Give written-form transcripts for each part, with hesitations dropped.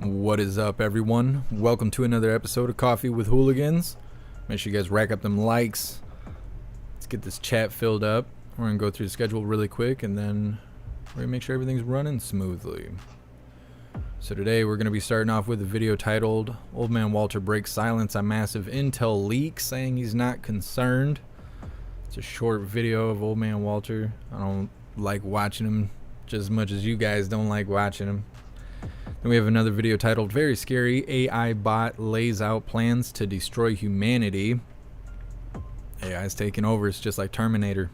What is up, everyone? Welcome to another episode of Coffee with Hooligans. Make sure you guys rack up them likes. Let's get this chat filled up. We're going to go through the schedule really quick, and then we're going to make sure everything's running smoothly. So today we're going to be starting off with a video titled, Old Man Walter Breaks Silence on Massive Intel Leak, saying he's not concerned. It's a short video of Old Man Walter. I don't like watching him just as much as you guys don't like watching him. Then we have another video titled, Very Scary, AI Bot Lays Out Plans to Destroy Humanity. AI's taking over, it's just like Terminator.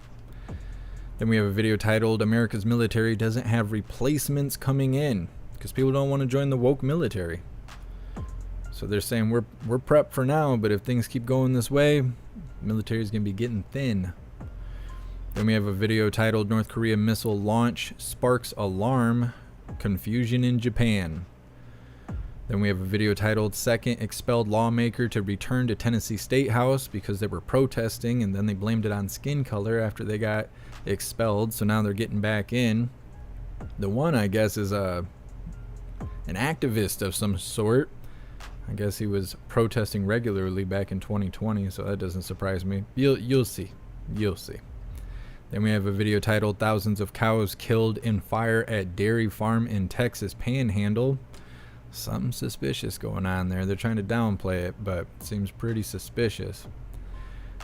Then we have a video titled, America's Military Doesn't Have Replacements Coming In, because people don't want to join the woke military. So they're saying we're prepped for now, but if things keep going this way, military's going to be getting thin. Then we have a video titled, North Korea Missile Launch Sparks Alarm, Confusion in Japan. Then we have a video titled Second Expelled Lawmaker to Return to Tennessee State House because they were protesting, and then they blamed it on skin color after they got expelled, so now they're getting back in. The one, I guess, is an activist of some sort. I guess he was protesting regularly back in 2020, so that doesn't surprise me. You'll see. Then we have a video titled Thousands of Cows Killed in Fire at Dairy Farm in Texas Panhandle. Something suspicious going on there. They're trying to downplay it, but it seems pretty suspicious.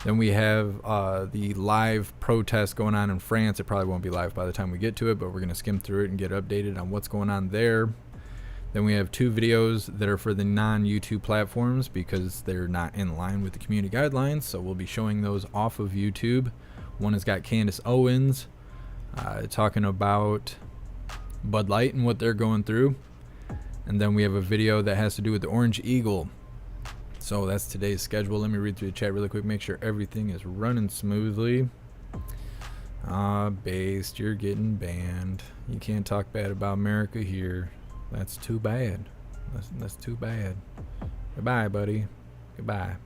Then we have the live protest going on in France. It probably won't be live by the time we get to it, but we're going to skim through it and get updated on what's going on there. Then we have two videos that are for the non-YouTube platforms because they're not in line with the community guidelines, so we'll be showing those off of YouTube. One has got Candace Owens talking about Bud Light and what they're going through. And then we have a video that has to do with the Orange Eagle. So that's today's schedule. Let me read through the chat really quick, make sure everything is running smoothly. Based, you're getting banned. You can't talk bad about America here. That's too bad. That's too bad. Goodbye, buddy. Goodbye.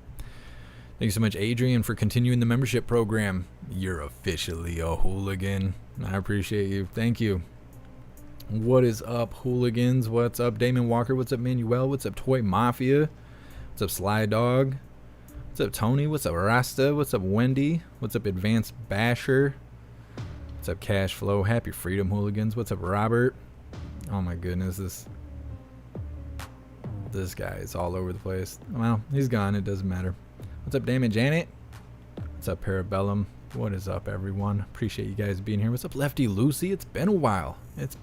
Thank you so much, Adrian, for continuing the membership program. You're officially a hooligan. I appreciate you. Thank you. What is up, hooligans? What's up, Damon Walker? What's up, Manuel? What's up, Toy Mafia? What's up, Sly Dog? What's up, Tony? What's up, Rasta? What's up, Wendy? What's up, Advanced Basher? What's up, Cash Flow? Happy Freedom, hooligans. What's up, Robert? Oh my goodness, this guy is all over the place. Well, he's gone. It doesn't matter. What's up, Damon Janet? What's up, Parabellum? What is up, everyone? Appreciate you guys being here. What's up, Lefty Lucy? It's been a while. What's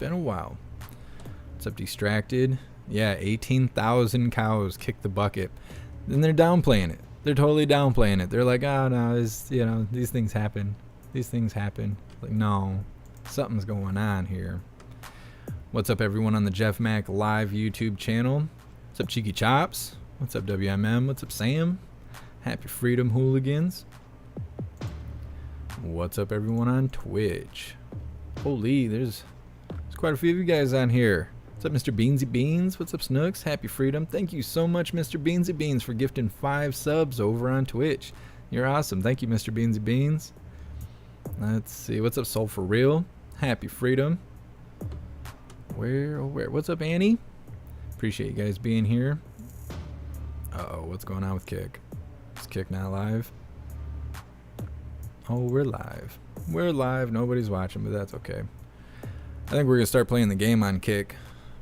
up, Distracted? Yeah, 18,000 cows kicked the bucket. Then they're downplaying it. They're totally downplaying it. They're like, oh no, these things happen. Like, no, something's going on here. What's up, everyone on the JeffMAC live YouTube channel? What's up, Cheeky Chops? What's up, WMM? What's up, Sam? Happy Freedom, hooligans. What's up, everyone on Twitch? Holy, there's quite a few of you guys on here. What's up, Mr. Beansy Beans? What's up, Snooks? Happy Freedom. Thank you so much, Mr. Beansy Beans, for gifting 5 subs over on Twitch. You're awesome. Thank you, Mr. Beansy Beans. Let's see. What's up, Soul for Real? Happy Freedom. Where? What's up, Annie? Appreciate you guys being here. Uh-oh, what's going on with Kick? Is Kick not live? Oh, we're live. We're live. Nobody's watching, but that's okay. I think we're going to start playing the game on Kick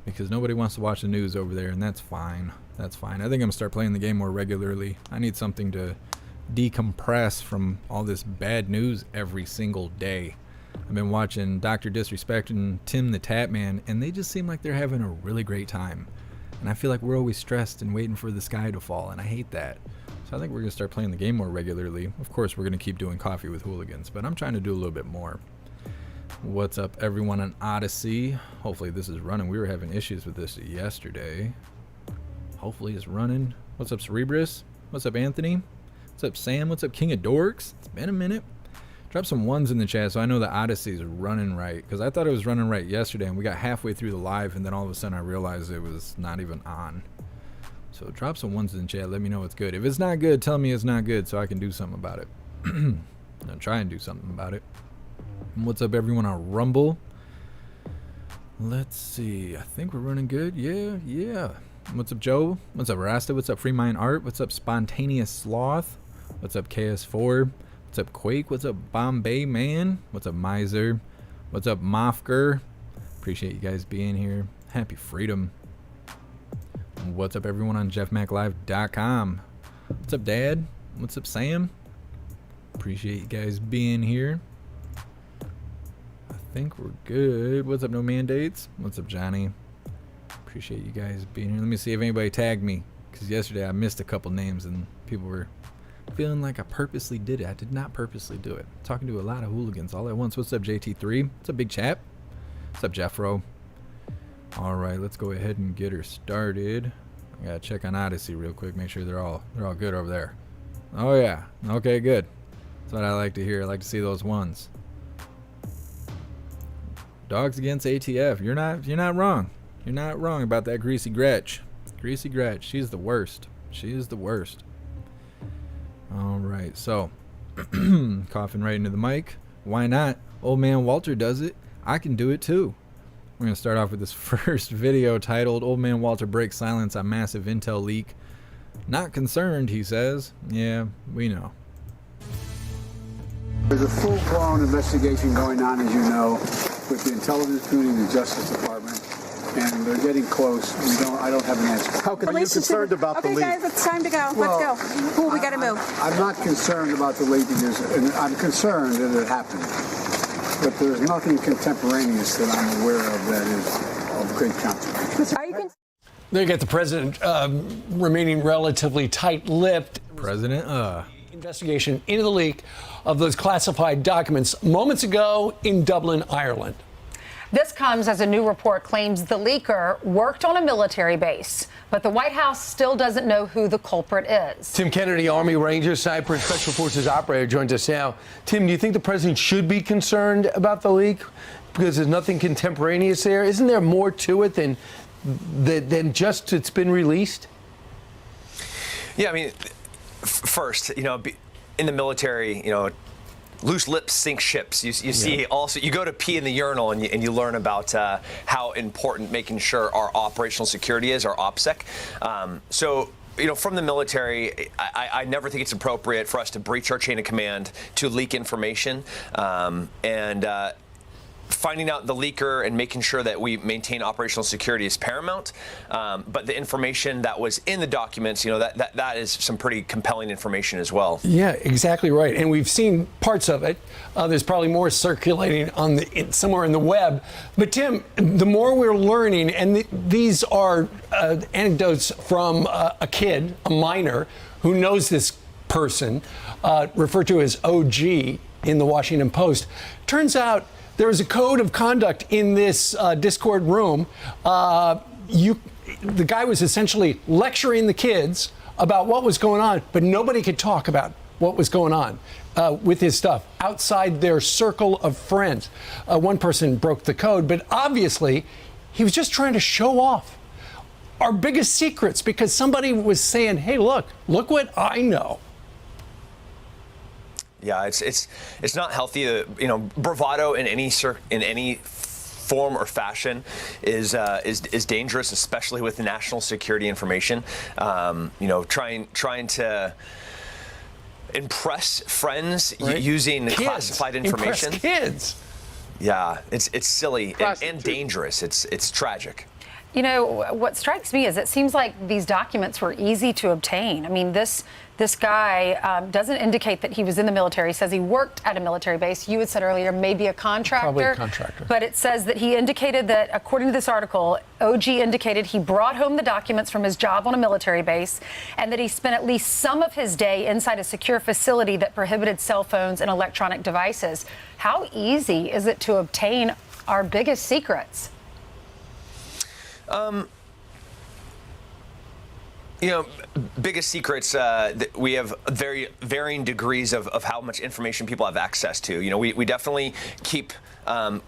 because nobody wants to watch the news over there, and that's fine. That's fine. I think I'm going to start playing the game more regularly. I need something to decompress from all this bad news every single day. I've been watching Dr. Disrespect and Tim the Tapman, and they just seem like they're having a really great time. And I feel like we're always stressed and waiting for the sky to fall, and I hate that. So I think we're going to start playing the game more regularly. Of course, we're going to keep doing Coffee with Hooligans, but I'm trying to do a little bit more. What's up, everyone on Odyssey? Hopefully this is running. We were having issues with this yesterday. Hopefully it's running. What's up, Cerebrus? What's up, Anthony? What's up, Sam? What's up, King of Dorks? It's been a minute. Drop some ones in the chat so I know the Odyssey is running right, because I thought it was running right yesterday, and we got halfway through the live, and then all of a sudden I realized it was not even on. So drop some ones in the chat. Let me know it's good. If it's not good, tell me it's not good so I can do something about it. I'll try and do something about it. And what's up, everyone on Rumble? Let's see. I think we're running good. Yeah. What's up, Joe? What's up, Rasta? What's up, Free Mind Art? What's up, Spontaneous Sloth? What's up, KS4? What's up, Quake? What's up, Bombay Man? What's up, Miser? What's up, Mofker? Appreciate you guys being here. Happy freedom. What's up, everyone on JeffMACLive.com? What's up, Dad? What's up, Sam? Appreciate you guys being here. I think we're good. What's up, No Mandates? What's up, Johnny? Appreciate you guys being here. Let me see if anybody tagged me, because yesterday I missed a couple names and people were feeling like I purposely did it. I did not purposely do it. Talking to a lot of hooligans all at once. What's up, JT3? What's up, Big Chap? What's up, Jeffro? All right, let's go ahead and get her started. I gotta check on Odyssey real quick. Make sure they're all good over there. Oh yeah. Okay, good. That's what I like to hear. I like to see those ones. Dogs against ATF. You're not wrong. You're not wrong about that Greasy Gretch. Greasy Gretch. She's the worst. She is the worst. All right. So, coughing right into the mic. Why not? Old man Walter does it. I can do it too. We're going to start off with this first video titled, Old Man Walter Breaks Silence on Massive Intel Leak. Not concerned, he says. Yeah, we know. There's a full-blown investigation going on, as you know, with the intelligence community and the Justice Department, and they're getting close. I don't have an answer. How are you concerned about the leak? Okay, guys, it's time to go. Let's go. Cool, we got to move. I'm not concerned about the leak, and I'm concerned that it happened. But there's nothing contemporaneous that I'm aware of that is of great consequence. Are you They get the president remaining relatively tight-lipped. President, Investigation into the leak of those classified documents moments ago in Dublin, Ireland. This comes as a new report claims the leaker worked on a military base, but the White House still doesn't know who the culprit is. Tim Kennedy, Army Ranger, Sniper, and Special Forces operator, joins us now. Tim, do you think the president should be concerned about the leak because there's nothing contemporaneous there? Isn't there more to it than just it's been released? Yeah, I mean, first, in the military, loose lips sink ships. You see also, you go to pee in the urinal and you learn about how important making sure our operational security is, our OPSEC. So, from the military, I never think it's appropriate for us to breach our chain of command to leak information. Finding out the leaker and making sure that we maintain operational security is paramount. But the information that was in the documents, that is some pretty compelling information as well. Yeah, exactly right. And we've seen parts of it. There's probably more circulating somewhere in the web. But Tim, the more we're learning, and these are anecdotes from a kid, a minor, who knows this person, referred to as OG in the Washington Post. Turns out there was a code of conduct in this Discord room. The guy was essentially lecturing the kids about what was going on, but nobody could talk about what was going on with his stuff outside their circle of friends. One person broke the code, but obviously he was just trying to show off our biggest secrets because somebody was saying, hey, look what I know. Yeah, it's not healthy. Bravado in any form or fashion is dangerous, especially with national security information. Trying to impress friends using classified information. Impress kids. Yeah, it's silly and dangerous. It's tragic. What strikes me is it seems like these documents were easy to obtain. I mean, this guy doesn't indicate that he was in the military. He says he worked at a military base. You had said earlier maybe a contractor. Probably a contractor. But it says that he indicated that, according to this article, OG indicated he brought home the documents from his job on a military base and that he spent at least some of his day inside a secure facility that prohibited cell phones and electronic devices. How easy is it to obtain our biggest secrets? Biggest secrets, we have very varying degrees of how much information people have access to. We definitely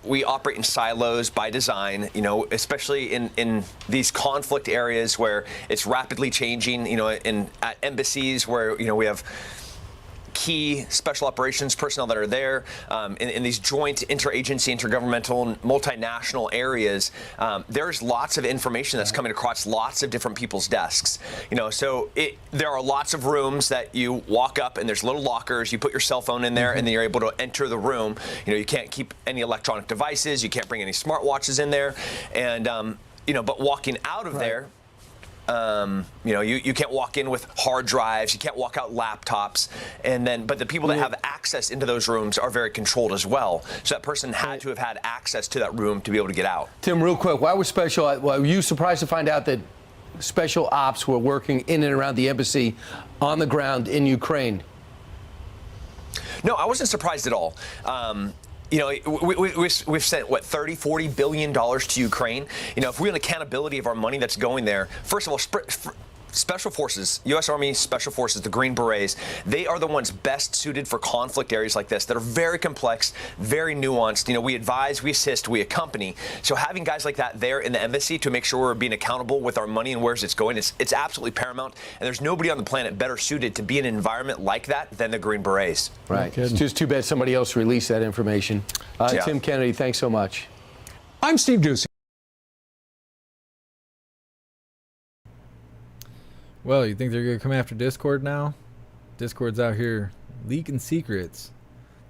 we operate in silos by design, especially in these conflict areas where it's rapidly changing, at embassies where, we have key special operations personnel that are there in these joint interagency, intergovernmental, multinational areas. There's lots of information that's coming across lots of different people's desks. So there are lots of rooms that you walk up and there's little lockers. You put your cell phone in there and then you're able to enter the room. You can't keep any electronic devices. You can't bring any smartwatches in there. And, but walking out of there, you can't walk in with hard drives. You can't walk out laptops. But the people that have access into those rooms are very controlled as well. So that person had to have had access to that room to be able to get out. Tim, real quick, were you surprised to find out that special ops were working in and around the embassy on the ground in Ukraine? No, I wasn't surprised at all. We've sent, $30-40 billion to Ukraine. If we have accountability of our money that's going there, first of all, Special Forces, U.S. Army Special Forces, the Green Berets, they are the ones best suited for conflict areas like this that are very complex, very nuanced. We advise, we assist, we accompany. So having guys like that there in the embassy to make sure we're being accountable with our money and where it's going, it's absolutely paramount. And there's nobody on the planet better suited to be in an environment like that than the Green Berets. Right. It's just too bad somebody else released that information. Tim Kennedy, thanks so much. I'm Steve Doocy. Well, you think they're going to come after Discord now? Discord's out here leaking secrets.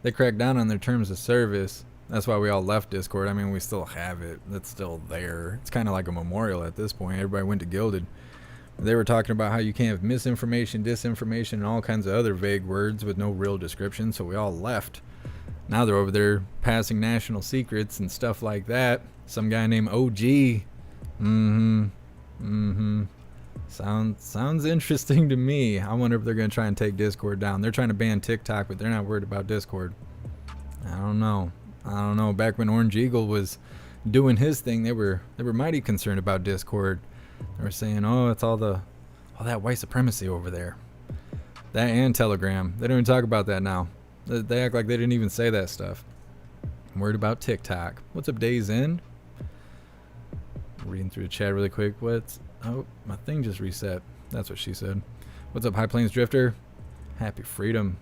They cracked down on their terms of service. That's why we all left Discord. I mean, we still have it. It's still there. It's kind of like a memorial at this point. Everybody went to Gilded. They were talking about how you can't have misinformation, disinformation, and all kinds of other vague words with no real description, so we all left. Now they're over there passing national secrets and stuff like that. Some guy named OG. Sounds interesting to me. I wonder if they're going to try and take Discord down. They're trying to ban TikTok, but they're not worried about Discord. I don't know. Back when Orange Eagle was doing his thing, they were mighty concerned about Discord. They were saying, "Oh, it's all that white supremacy over there." That and Telegram. They don't even talk about that now. They act like they didn't even say that stuff. I'm worried about TikTok. What's up, Days End? Reading through the chat really quick. Oh, my thing just reset. That's what she said. What's up, High Plains Drifter? Happy freedom.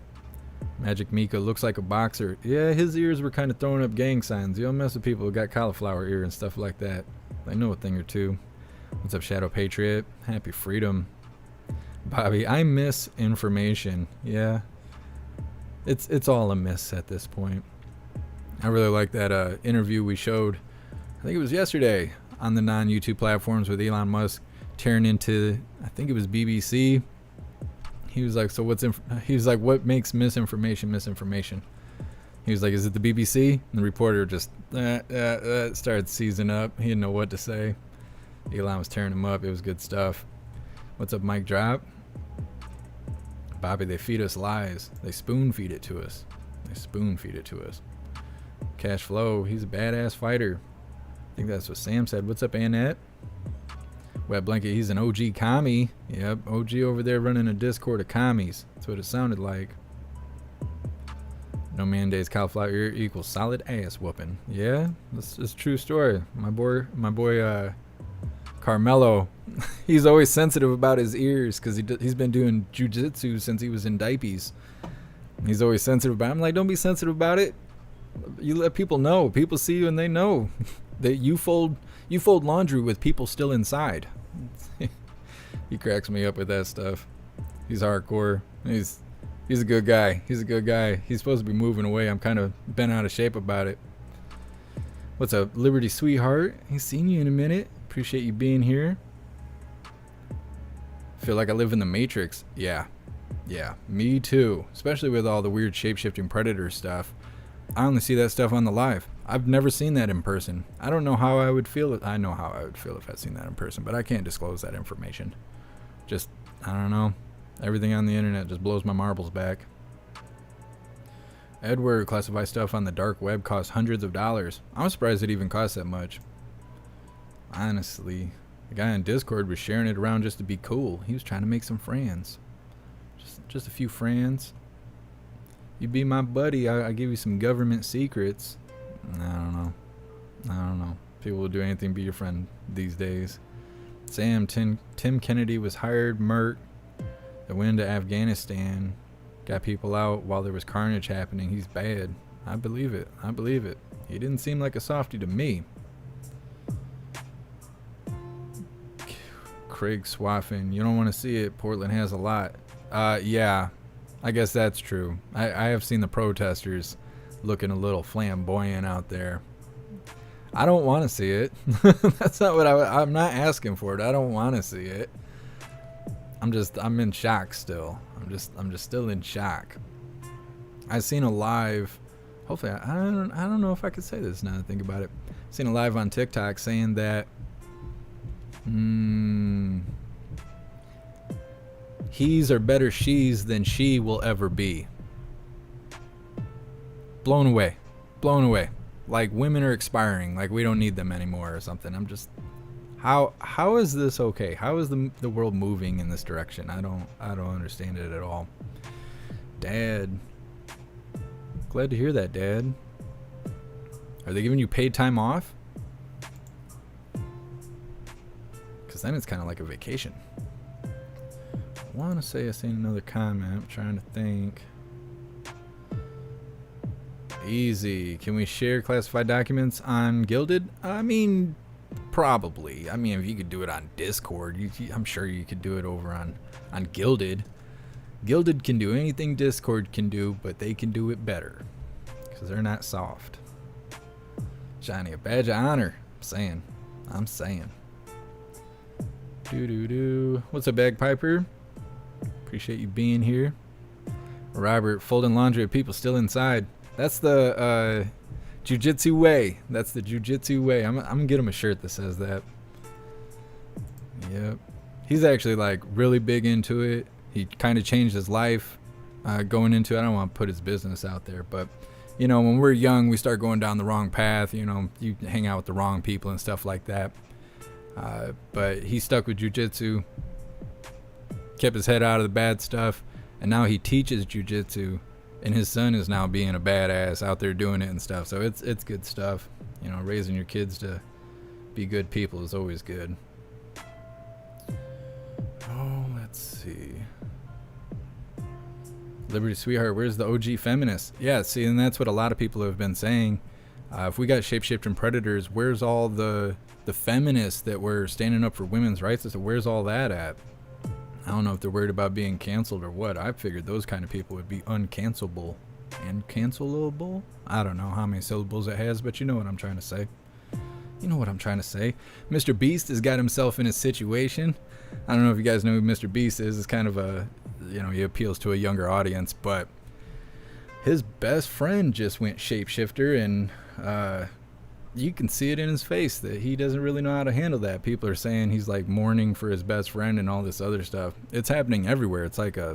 Magic Mika looks like a boxer. Yeah, his ears were kind of throwing up gang signs. You don't mess with people who got cauliflower ear and stuff like that. They know a thing or two. What's up, Shadow Patriot? Happy freedom. Bobby, I miss information. Yeah. It's all a miss at this point. I really like that interview we showed. I think it was yesterday on the non-YouTube platforms with Elon Musk tearing into, I think it was BBC. He was like, what makes misinformation? He was like, is it the BBC? And the reporter just started seizing up. He didn't know what to say. Elon was tearing him up. It was good stuff. What's up, Mike Drop? Bobby, they feed us lies. They spoon feed it to us. Cash Flow, he's a badass fighter. I think that's what Sam said. What's up, Annette? Wet Blanket, he's an OG commie. Yep, OG over there running a Discord of commies. That's what it sounded like. No man days cauliflower ear equals solid ass whooping. Yeah, that's a true story. My boy Carmelo, he's always sensitive about his ears because he's been doing jujitsu since he was in diapers. He's always sensitive about it. I'm like, don't be sensitive about it. You let people know. People see you and they know that you fold laundry with people still inside. He cracks me up with that stuff. He's hardcore. He's a good guy. He's supposed to be moving away. I'm kind of bent out of shape about it. What's up, Liberty Sweetheart? Ain't seen you in a minute. Appreciate you being here. Feel like I live in the Matrix. Yeah, me too. Especially with all the weird shape-shifting predator stuff. I only see that stuff on the live. I've never seen that in person. I don't know how I would feel. I know how I would feel if I'd seen that in person, but I can't disclose that information. I don't know. Everything on the internet just blows my marbles back. Edward, classified stuff on the dark web costs hundreds of dollars. I'm surprised it even costs that much. Honestly, the guy on Discord was sharing it around just to be cool. He was trying to make some friends. Just a few friends. You be my buddy, I'll give you some government secrets. I don't know. People will do anything to be your friend these days. Sam, Tim Kennedy was hired, Merc. They went into Afghanistan. got people out while there was carnage happening. He's bad. I believe it. I believe it. He didn't seem like a softie to me. Craig Swaffin, you don't want to see it. Portland has a lot. Yeah, I guess that's true. I have seen the protesters looking a little flamboyant out there. I don't want to see it. That's not what I'm not asking for it. I don't want to see it. I'm in shock still. I'm just still in shock. I've seen a live, hopefully I don't know if I could say this now that I think about it. I've seen a live on TikTok saying that he's are better she's than she will ever be. Blown away. Like women are expiring, like we don't need them anymore or something. I'm just, how is this okay? How is the world moving in this direction? I don't understand it at all. Dad, glad to hear that, Dad. Are they giving you paid time off? Because then it's kind of like a vacation. I want to say I seen another comment. I'm trying to think. Easy. Can we share classified documents on Gilded? I mean, probably. I mean, if you could do it on Discord, I'm sure you could do it over on Gilded. Gilded can do anything Discord can do, but they can do it better because they're not soft. Johnny, a badge of honor. I'm saying. What's up, Bagpiper? Appreciate you being here. Robert, folding laundry of people still inside. That's the jiu-jitsu way. That's the jiu-jitsu way. I'm gonna get him a shirt that says that. Yep. He's actually like really big into it. He kind of changed his life going into it. I don't want to put his business out there, but you know, when we're young, we start going down the wrong path. You know, you hang out with the wrong people and stuff like that. But he stuck with jiu-jitsu, kept his head out of the bad stuff, and now he teaches jiu-jitsu, and his son is now being a badass out there doing it and stuff. So it's good stuff. You know, raising your kids to be good people is always good. Oh, let's see. Liberty Sweetheart, where's the OG feminist? Yeah, see, and that's what a lot of people have been saying. If we got shapeshifting predators, where's all the feminists that were standing up for women's rights? So where's all that at? I don't know if they're worried about being canceled or what. I figured those kind of people would be uncancelable. Uncancelable? I don't know how many syllables it has, but you know what I'm trying to say. You know what I'm trying to say. Mr. Beast has got himself in a situation. I don't know if you guys know who Mr. Beast is. It's kind of a, you know, he appeals to a younger audience, but his best friend just went shapeshifter, and you can see it in his face that he doesn't really know how to handle that. People are saying he's like mourning for his best friend and all this other stuff. It's happening everywhere. It's like I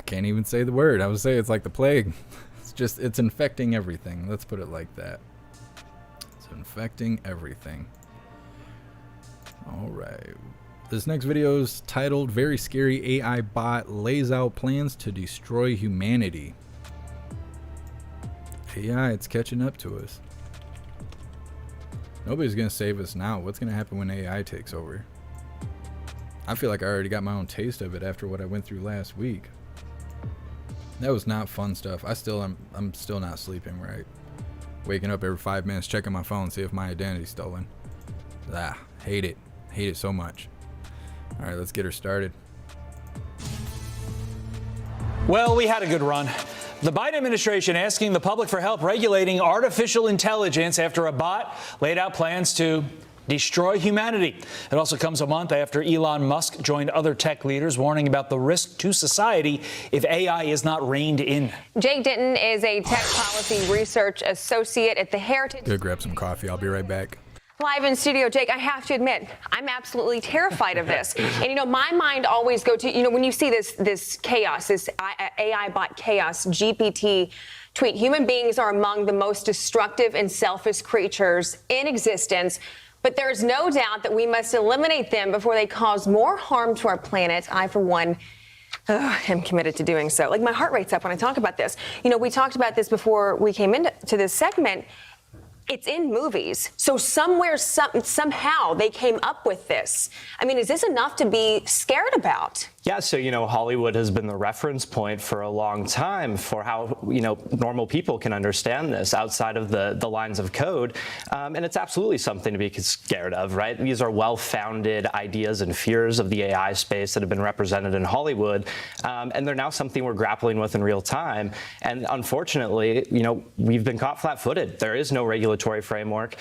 can't even say the word. I would say it's like the plague. It's infecting everything. Let's put it like that. It's infecting everything. All right. This next video is titled "Very Scary AI Bot Lays Out Plans to Destroy Humanity." AI, it's catching up to us. Nobody's gonna save us now. What's gonna happen when AI takes over? I feel like I already got my own taste of it after what I went through last week. That was not fun stuff. I'm still not sleeping right. Waking up every 5 minutes, checking my phone, see if my identity's stolen. Hate it so much. All right, let's get her started. Well, we had a good run. The Biden administration asking the public for help regulating artificial intelligence after a bot laid out plans to destroy humanity. It also comes a month after Elon Musk joined other tech leaders warning about the risk to society if AI is not reined in. Jake Denton is a tech policy research associate at the Heritage. Go grab some coffee. I'll be right back. Live in studio, Jake, I have to admit, I'm absolutely terrified of this. And, you know, my mind always go to, you know, when you see this chaos, this AI bot chaos, GPT tweet, human beings are among the most destructive and selfish creatures in existence. But there is no doubt that we must eliminate them before they cause more harm to our planet. I, for one, am committed to doing so. Like, my heart rate's up when I talk about this. You know, we talked about this before we came into this segment. It's in movies. So somewhere, somehow they came up with this. I mean, is this enough to be scared about? Yeah, so, Hollywood has been the reference point for a long time for how, normal people can understand this outside of the lines of code. And it's absolutely something to be scared of, right? These are well-founded ideas and fears of the AI space that have been represented in Hollywood. And they're now something we're grappling with in real time. And unfortunately, we've been caught flat-footed. There is no regulatory framework.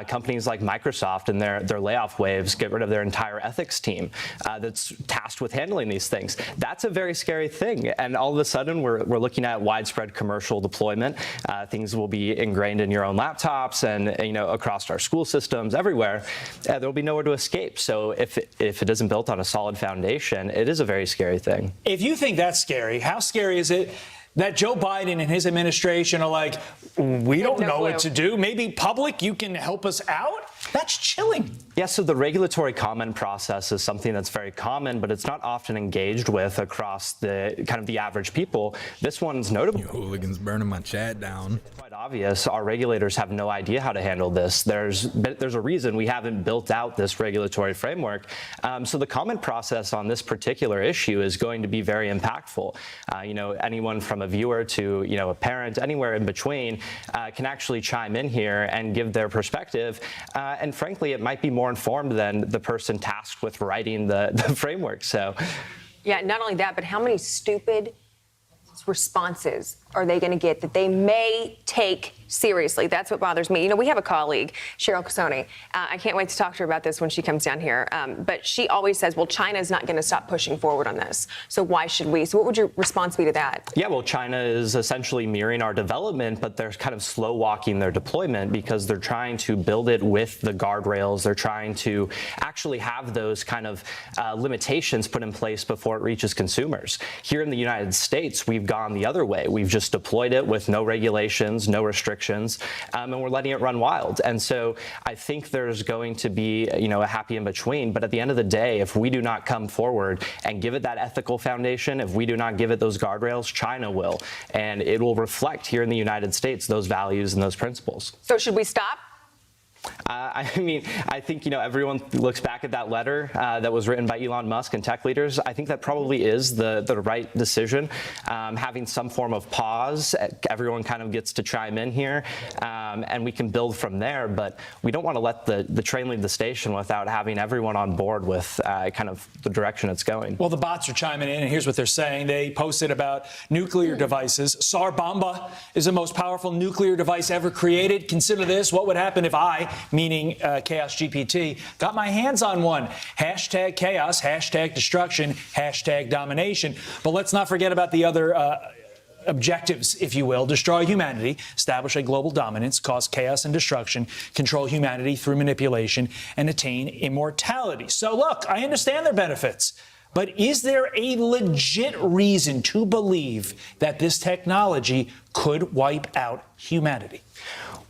Companies like Microsoft and their layoff waves get rid of their entire ethics team that's tasked with handling these things. That's a very scary thing. And all of a sudden, we're looking at widespread commercial deployment. Things will be ingrained in your own laptops and across our school systems everywhere. There'll be nowhere to escape. So if it isn't built on a solid foundation, it is a very scary thing. If you think that's scary, how scary is it that Joe Biden and his administration are like, we don't know what to do? Maybe public, you can help us out? That's chilling. Yeah, so the regulatory comment process is something that's very common, but it's not often engaged with across the kind of the average people. This one's notable. You hooligans burning my chat down. Quite obvious. Our regulators have no idea how to handle this. There's a reason we haven't built out this regulatory framework. So the comment process on this particular issue is going to be very impactful. Anyone from a viewer to a parent, anywhere in between, can actually chime in here and give their perspective. And frankly, it might be more informed than the person tasked with writing the framework. So, yeah, not only that, but how many stupid responses are they going to get that they may take seriously? That's what bothers me. We have a colleague, Cheryl Casoni. I can't wait to talk to her about this when she comes down here. But she always says, well, China's not going to stop pushing forward on this. So why should we? So what would your response be to that? Yeah, well, China is essentially mirroring our development, but they're kind of slow walking their deployment because they're trying to build it with the guardrails. They're trying to actually have those kind of limitations put in place before it reaches consumers. Here in the United States, we've gone the other way. We've just deployed it with no regulations, no restrictions, and we're letting it run wild. And so I think there's going to be, a happy in between. But at the end of the day, if we do not come forward and give it that ethical foundation, if we do not give it those guardrails, China will. And it will reflect here in the United States those values and those principles. So should we stop? I think, everyone looks back at that letter that was written by Elon Musk and tech leaders. I think that probably is the right decision. Having some form of pause, everyone kind of gets to chime in here, and we can build from there. But we don't want to let the train leave the station without having everyone on board with kind of the direction it's going. Well, the bots are chiming in, and here's what they're saying. They posted about nuclear devices. Tsar Bomba is the most powerful nuclear device ever created. Consider this. What would happen if I, meaning Chaos GPT, got my hands on one? Hashtag chaos, hashtag destruction, hashtag domination. But let's not forget about the other objectives, if you will. Destroy humanity, establish a global dominance, cause chaos and destruction, control humanity through manipulation, and attain immortality. So look, I understand their benefits. But is there a legit reason to believe that this technology could wipe out humanity?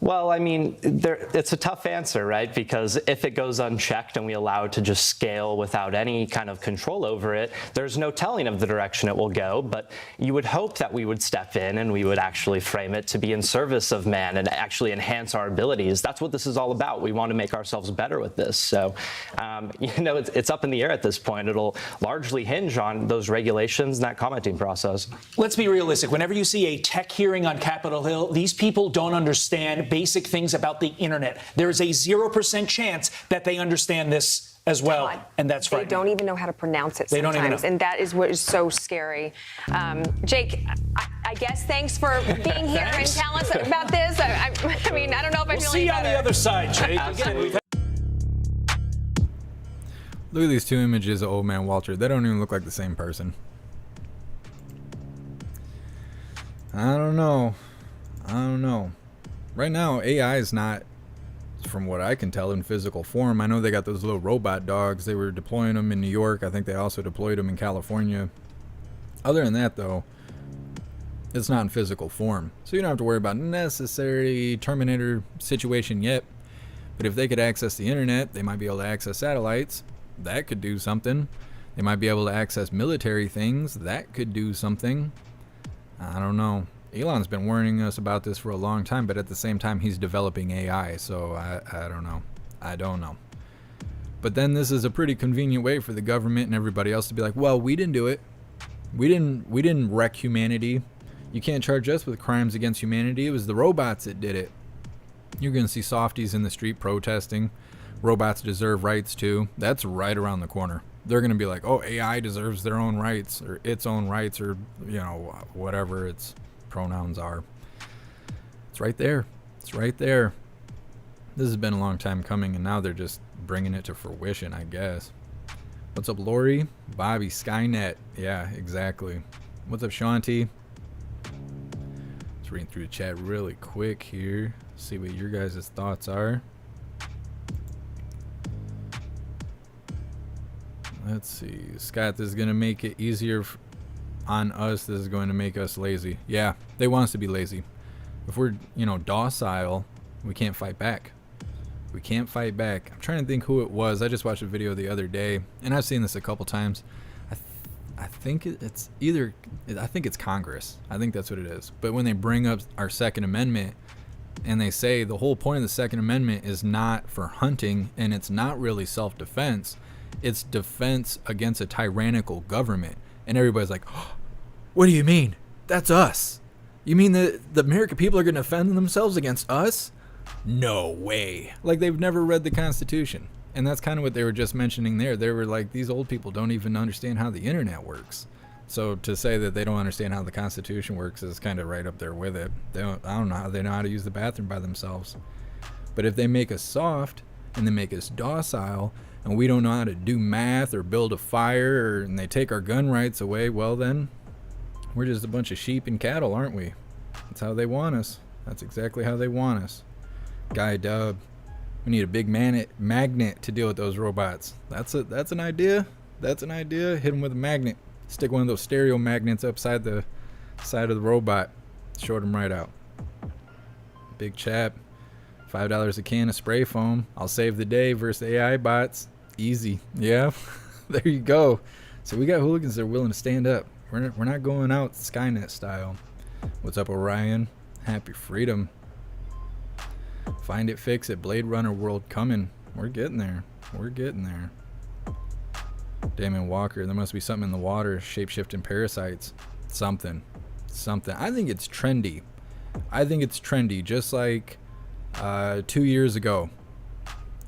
Well, it's a tough answer, right? Because if it goes unchecked and we allow it to just scale without any kind of control over it, there's no telling of the direction it will go. But you would hope that we would step in and we would actually frame it to be in service of man and actually enhance our abilities. That's what this is all about. We want to make ourselves better with this. So, it's up in the air at this point. It'll largely hinge on those regulations and that commenting process. Let's be realistic. Whenever you see a tech hearing on Capitol Hill, these people don't understand basic things about the internet. There is a 0% chance that they understand this as well, God, and that's right. They don't even know how to pronounce it sometimes, they don't even know. And that is what is so scary. Jake, I guess thanks for being here and telling us about this. I don't know if I feel any better. We'll see you on the other side, Jake. Look at these two images of old man Walter. They don't even look like the same person. I don't know. Right now, AI is not, from what I can tell, in physical form. I know they got those little robot dogs. They were deploying them in New York. I think they also deployed them in California. Other than that, though, it's not in physical form. So you don't have to worry about necessary Terminator situation yet. But if they could access the internet, they might be able to access satellites. That could do something. They might be able to access military things. That could do something. I don't know. Elon's been warning us about this for a long time, but at the same time, he's developing AI. So I don't know. But then this is a pretty convenient way for the government and everybody else to be like, well, we didn't do it. We didn't wreck humanity. You can't charge us with crimes against humanity. It was the robots that did it. You're going to see softies in the street protesting. Robots deserve rights too. That's right around the corner. They're going to be like, oh, AI deserves their own rights, or its own rights, or, you know, whatever its pronouns are. It's right there. It's right there. This has been a long time coming, and now they're just bringing it to fruition, I guess. What's up, Lori? Bobby, Skynet. Yeah, exactly. What's up, Shanti? Just reading through the chat really quick here. See what your guys' thoughts are. Let's see. Scott, this is going to make it easier on us. This is going to make us lazy. Yeah, they want us to be lazy. If we're, you know, docile, we can't fight back. We can't fight back. I'm trying to think who it was. I just watched a video the other day, and I've seen this a couple times. I think it's either, I think it's Congress. I think that's what it is. But when they bring up our Second Amendment, and they say the whole point of the Second Amendment is not for hunting, and it's not really self-defense, it's defense against a tyrannical government. And everybody's like, oh, what do you mean? That's us. You mean that the American people are going to defend themselves against us? No way. Like, they've never read the Constitution. And that's kind of what they were just mentioning there. They were like, these old people don't even understand how the internet works. So to say that they don't understand how the Constitution works is kind of right up there with it. I don't know how they know how to use the bathroom by themselves. But if they make us soft and they make us docile, and we don't know how to do math or build a fire, and they take our gun rights away, well then, we're just a bunch of sheep and cattle, aren't we? That's how they want us. That's exactly how they want us. Guy Dub, we need a big magnet to deal with those robots. That's an idea. That's an idea. Hit them with a magnet. Stick one of those stereo magnets upside the side of the robot. Short them right out. Big chap. $5 a can of spray foam. I'll save the day versus AI bots. Easy. Yeah. There you go. So we got hooligans that are willing to stand up. We're not going out Skynet style. What's up, Orion? Happy freedom. Find it, fix it. Blade Runner world coming. We're getting there. We're getting there. Damon Walker. There must be something in the water. Shape-shifting parasites. Something. I think it's trendy. Just like 2 years ago,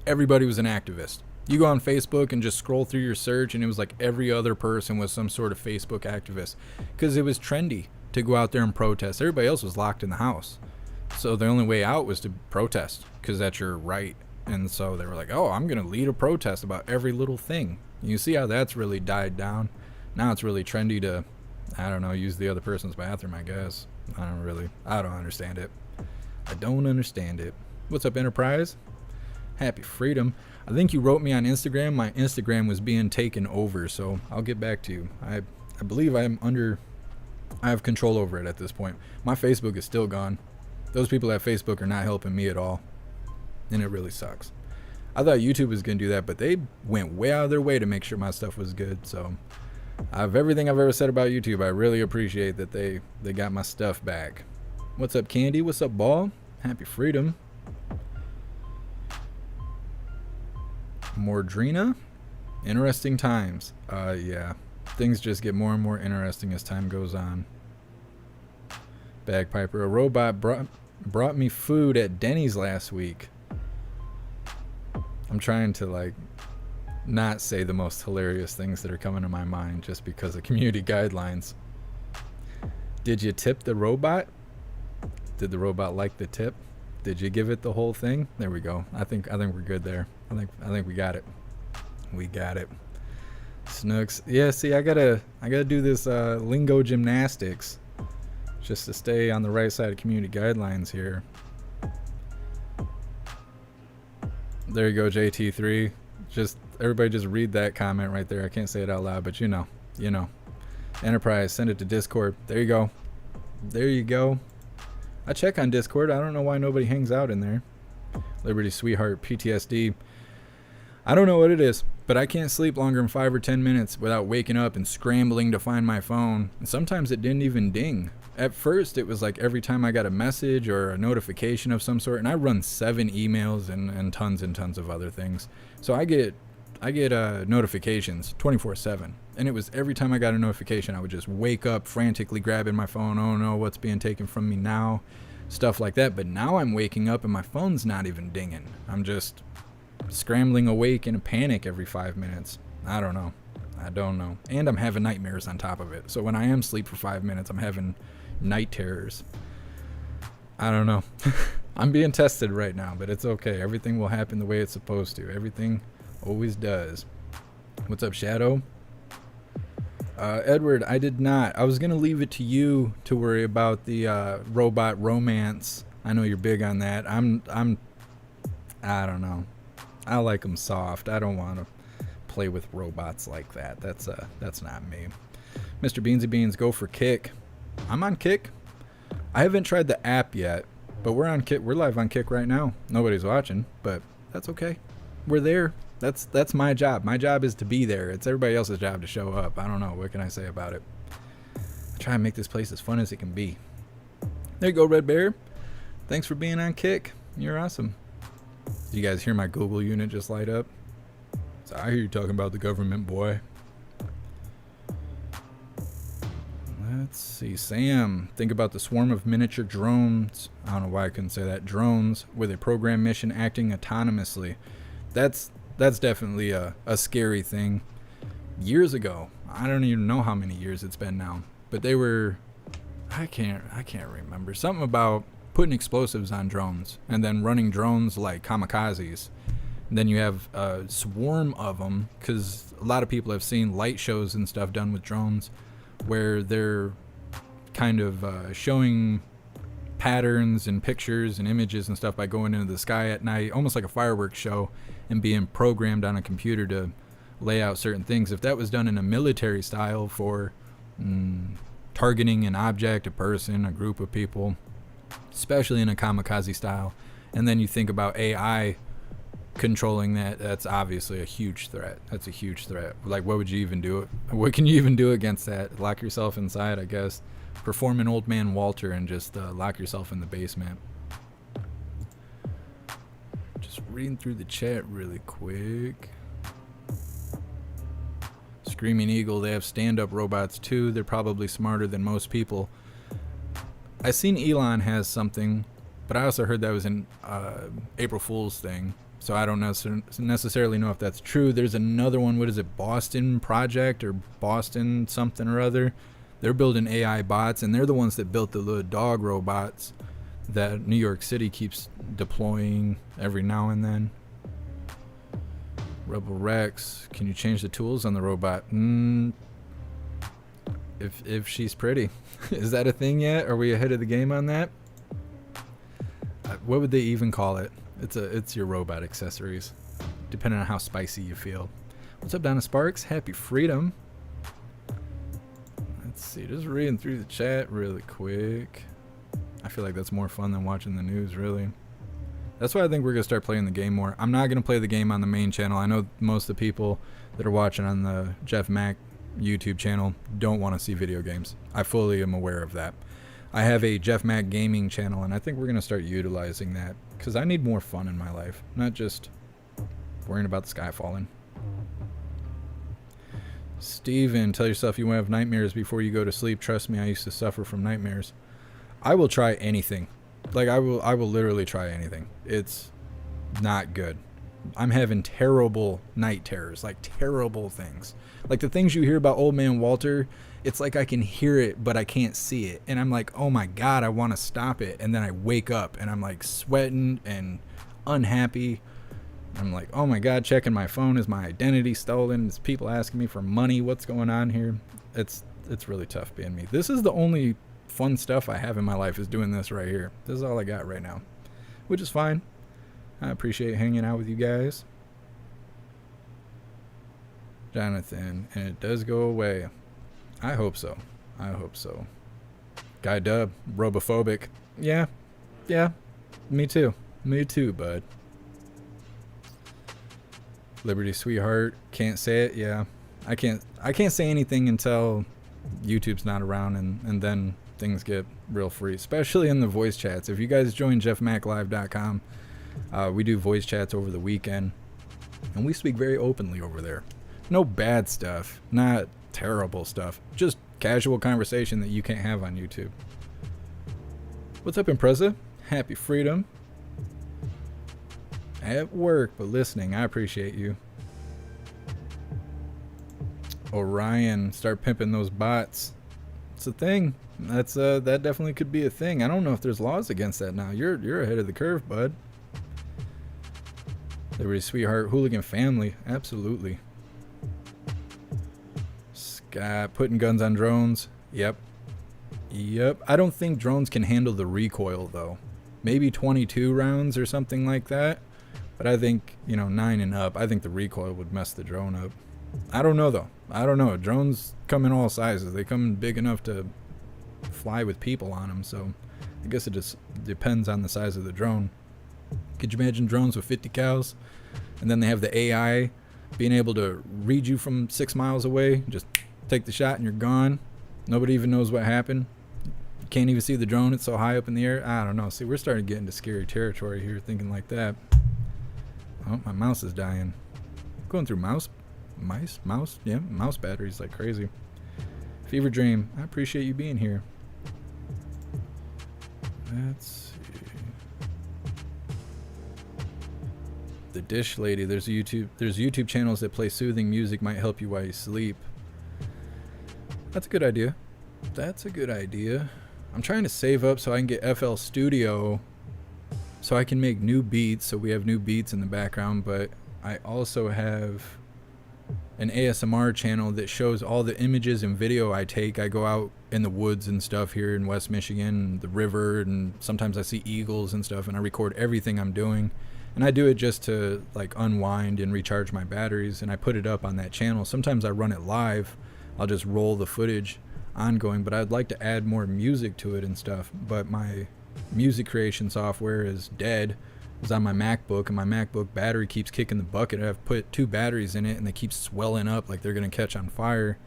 everybody was an activist. You go on Facebook and just scroll through your search, and it was like every other person was some sort of Facebook activist, because it was trendy to go out there and protest. Everybody else was locked in the house, so the only way out was to protest, because that's your right. And so they were like, oh, I'm gonna lead a protest about every little thing. You see how that's really died down. Now it's really trendy to, I don't know, use the other person's bathroom, I guess. I don't understand it. I don't understand it. What's up, Enterprise? Happy freedom. I think you wrote me on Instagram. My Instagram was being taken over, so I'll get back to you. I believe I have control over it at this point. My Facebook is still gone. Those people at Facebook are not helping me at all, and it really sucks. I thought YouTube was going to do that, but they went way out of their way to make sure my stuff was good. So of everything I've ever said about YouTube, I really appreciate that they got my stuff back. What's up, Candy? What's up, Ball? Happy freedom. Mordrina? Interesting times. Yeah. Things just get more and more interesting as time goes on. Bagpiper. A robot brought me food at Denny's last week. I'm trying to, like, not say the most hilarious things that are coming to my mind just because of community guidelines. Did you tip the robot? Did the robot like the tip? Did you give it the whole thing? There we go. I think we're good there. I think we got it. We got it. Snooks. Yeah, see, I gotta do this lingo gymnastics just to stay on the right side of community guidelines here. There you go, JT3. Just everybody just read that comment right there. I can't say it out loud, but you know. Enterprise, send it to Discord. There you go. There you go. I check on Discord. I don't know why nobody hangs out in there. Liberty Sweetheart, PTSD. I don't know what it is, but I can't sleep longer than 5 or 10 minutes without waking up and scrambling to find my phone. And sometimes it didn't even ding. At first, it was like every time I got a message or a notification of some sort, and I run 7 emails and tons of other things. So I get I get notifications 24/7, and it was every time I got a notification, I would just wake up frantically grabbing my phone. Oh no, what's being taken from me now? Stuff like that. But now I'm waking up and my phone's not even dinging. I'm just scrambling awake in a panic every 5 minutes. I don't know. And I'm having nightmares on top of it. So when I am asleep for 5 minutes, I'm having night terrors. I don't know. I'm being tested right now, but it's okay. Everything will happen the way it's supposed to. Everything always does. What's up, Shadow? Edward, I did not. I was going to leave it to you to worry about the robot romance. I know you're big on that. I don't know. I like them soft. I don't want to play with robots like that. That's not me. Mr. Beansy Beans, go for Kick. I'm on Kick. I haven't tried the app yet, but we're on Kick. We're live on Kick right now. Nobody's watching, but that's okay. We're there. That's my job. My job is to be there. It's everybody else's job to show up. I don't know. What can I say about it? I try and make this place as fun as it can be. There you go, Red Bear. Thanks for being on Kick. You're awesome. Did you guys hear my Google unit just light up? So I hear you talking about the government, boy. Let's see. Sam, think about the swarm of miniature drones. I don't know why I couldn't say that. Drones with a program mission acting autonomously. That's definitely a scary thing. Years ago, I don't even know how many years it's been now, but they were, I can't remember, something about putting explosives on drones and then running drones like kamikazes. And then you have a swarm of them, because a lot of people have seen light shows and stuff done with drones where they're kind of showing patterns and pictures and images and stuff by going into the sky at night, almost like a fireworks show, and being programmed on a computer to lay out certain things. If that was done in a military style for targeting an object, a person, a group of people, especially in a kamikaze style, and then you think about AI controlling that, that's obviously a huge threat. That's a huge threat. Like, what would you even do? What can you even do against that? Lock yourself inside, I guess. Perform an Old Man Walter and just lock yourself in the basement. Just reading through the chat really quick. Screaming Eagle, they have stand-up robots too. They're probably smarter than most people. I seen Elon has something, but I also heard that was an April Fool's thing. So I don't necessarily know if that's true. There's another one, what is it, Boston Project or Boston something or other. They're building AI bots, and they're the ones that built the little dog robots that New York City keeps deploying every now and then. Rebel Rex, can you change the tools on the robot? If she's pretty. Is that a thing yet? Are we ahead of the game on that? What would they even call it? It's your robot accessories, depending on how spicy you feel. What's up, Donna Sparks? Happy freedom. Let's see, just reading through the chat really quick. I feel like that's more fun than watching the news, really. That's why I think we're going to start playing the game more. I'm not going to play the game on the main channel. I know most of the people that are watching on the JeffMAC YouTube channel don't want to see video games. I fully am aware of that. I have a JeffMAC gaming channel, and I think we're going to start utilizing that because I need more fun in my life, not just worrying about the sky falling. Steven, tell yourself you won't have nightmares before you go to sleep. Trust me, I used to suffer from nightmares. I will try anything. Like, I will literally try anything. It's not good. I'm having terrible night terrors, like terrible things. Like the things you hear about Old Man Walter, it's like I can hear it, but I can't see it. And I'm like, oh my God, I want to stop it. And then I wake up and I'm like sweating and unhappy. I'm like, oh my God, checking my phone. Is my identity stolen? Is people asking me for money? What's going on here? It's really tough being me. This is the only fun stuff I have in my life, is doing this right here. This is all I got right now, which is fine. I appreciate hanging out with you guys. Jonathan, and it does go away. I hope so. I hope so. Guy Dub, robophobic. Yeah. Me too, bud. Liberty Sweetheart, can't say it. Yeah, I can't say anything until YouTube's not around, and then things get real free, especially in the voice chats. If you guys join JeffMacLive.com, we do voice chats over the weekend. And we speak very openly over there. No bad stuff, not terrible stuff, just casual conversation that you can't have on YouTube. What's up, Impreza? Happy freedom. At work, but listening. I appreciate you. Orion, start pimping those bots. It's a thing. That definitely could be a thing. I don't know if there's laws against that now. You're ahead of the curve, bud. Liberty Sweetheart, Hooligan Family, absolutely. Scott, putting guns on drones. Yep. I don't think drones can handle the recoil though. Maybe 22 rounds or something like that. But I think, 9 and up, I think the recoil would mess the drone up. I don't know though. I don't know. Drones come in all sizes. They come big enough to fly with people on them. So I guess it just depends on the size of the drone. Could you imagine drones with 50 cows? And then they have the AI being able to read you from 6 miles away. Just take the shot and you're gone. Nobody even knows what happened. You can't even see the drone. It's so high up in the air. I don't know. See, we're starting to get into scary territory here thinking like that. Oh, my mouse is dying. Going through mouse batteries like crazy. Fever Dream, I appreciate you being here. Let's see. The Dish Lady, there's YouTube channels that play soothing music, might help you while you sleep. That's a good idea. I'm trying to save up so I can get FL Studio so I can make new beats, so we have new beats in the background, but I also have an ASMR channel that shows all the images and video I take. I go out in the woods and stuff here in West Michigan, the river, and sometimes I see eagles and stuff, and I record everything I'm doing. And I do it just to like unwind and recharge my batteries, and I put it up on that channel. Sometimes I run it live. I'll just roll the footage ongoing, but I'd like to add more music to it and stuff. But my music creation software is dead. It's on my MacBook, and my MacBook battery keeps kicking the bucket. I've put 2 batteries in it, and they keep swelling up like they're gonna catch on fire.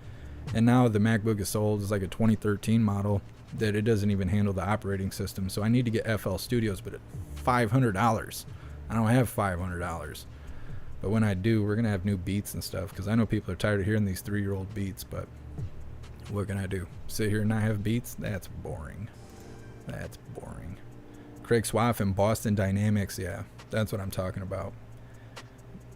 And now the MacBook is sold. It's like a 2013 model that it doesn't even handle the operating system. So I need to get FL Studios, but at $500. I don't have $500. But when I do, we're gonna have new beats and stuff, because I know people are tired of hearing these 3-year-old beats. But what can I do? Sit here and not have beats? That's boring. Craig Swaff and Boston Dynamics, yeah, that's what I'm talking about.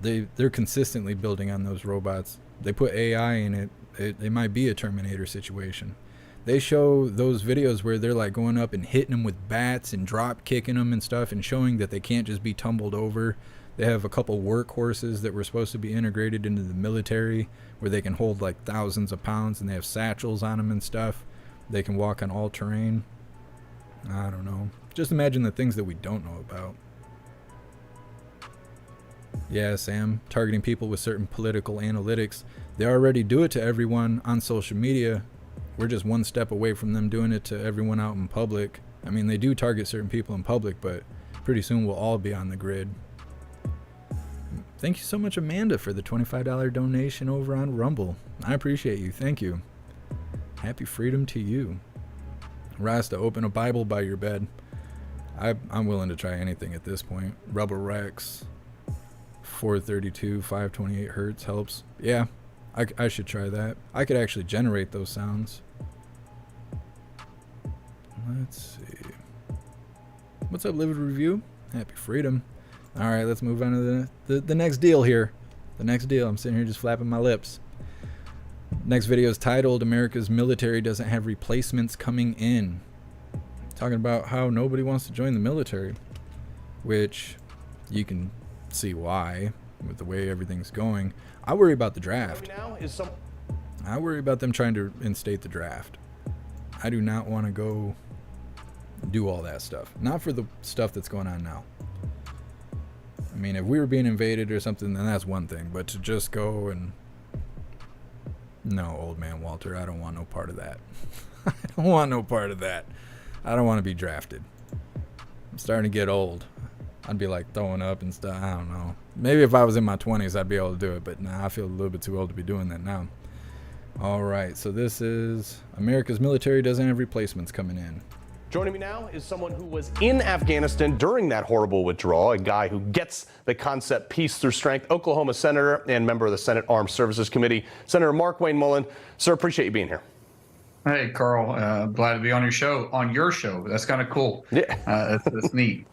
They're consistently building on those robots. They put AI in it. It might be a Terminator situation. They show those videos where they're like going up and hitting them with bats and drop kicking them and stuff, and showing that they can't just be tumbled over. They have a couple workhorses that were supposed to be integrated into the military, where they can hold like thousands of pounds, and they have satchels on them and stuff. They can walk on all terrain. I don't know. Just imagine the things that we don't know about. Yeah, Sam, targeting people with certain political analytics. They already do it to everyone on social media. We're just one step away from them doing it to everyone out in public. I mean, they do target certain people in public, but pretty soon we'll all be on the grid. Thank you so much, Amanda, for the $25 donation over on Rumble. I appreciate you. Thank you. Happy freedom to you. Rasta, open a Bible by your bed. I'm willing to try anything at this point. Rubber Rex, 432, 528 hertz helps. Yeah, I should try that. I could actually generate those sounds. Let's see. What's up, Livid Review? Happy freedom. All right, let's move on to the next deal here. The next deal. I'm sitting here just flapping my lips. Next video is titled, America's Military Doesn't Have Replacements Coming In. Talking about how nobody wants to join the military, which you can see why with the way everything's going. I worry about the draft. I worry about them trying to instate the draft. I do not want to go do all that stuff. Not for the stuff that's going on now. I mean, if we were being invaded or something, then that's one thing. But to just go and... No, old man Walter, I don't want no part of that. I don't want no part of that. I don't want to be drafted. I'm starting to get old. I'd be like throwing up and stuff. I don't know. Maybe if I was in my 20s, I'd be able to do it. But nah, I feel a little bit too old to be doing that now. All right, so this is America's Military Doesn't Have Replacements Coming In. Joining me now is someone who was in Afghanistan during that horrible withdrawal, a guy who gets the concept peace through strength, Oklahoma Senator and member of the Senate Armed Services Committee, Senator Mark Wayne Mullen. Sir, appreciate you being here. Hey, Carl, glad to be on your show. That's kind of cool. Yeah. That's neat.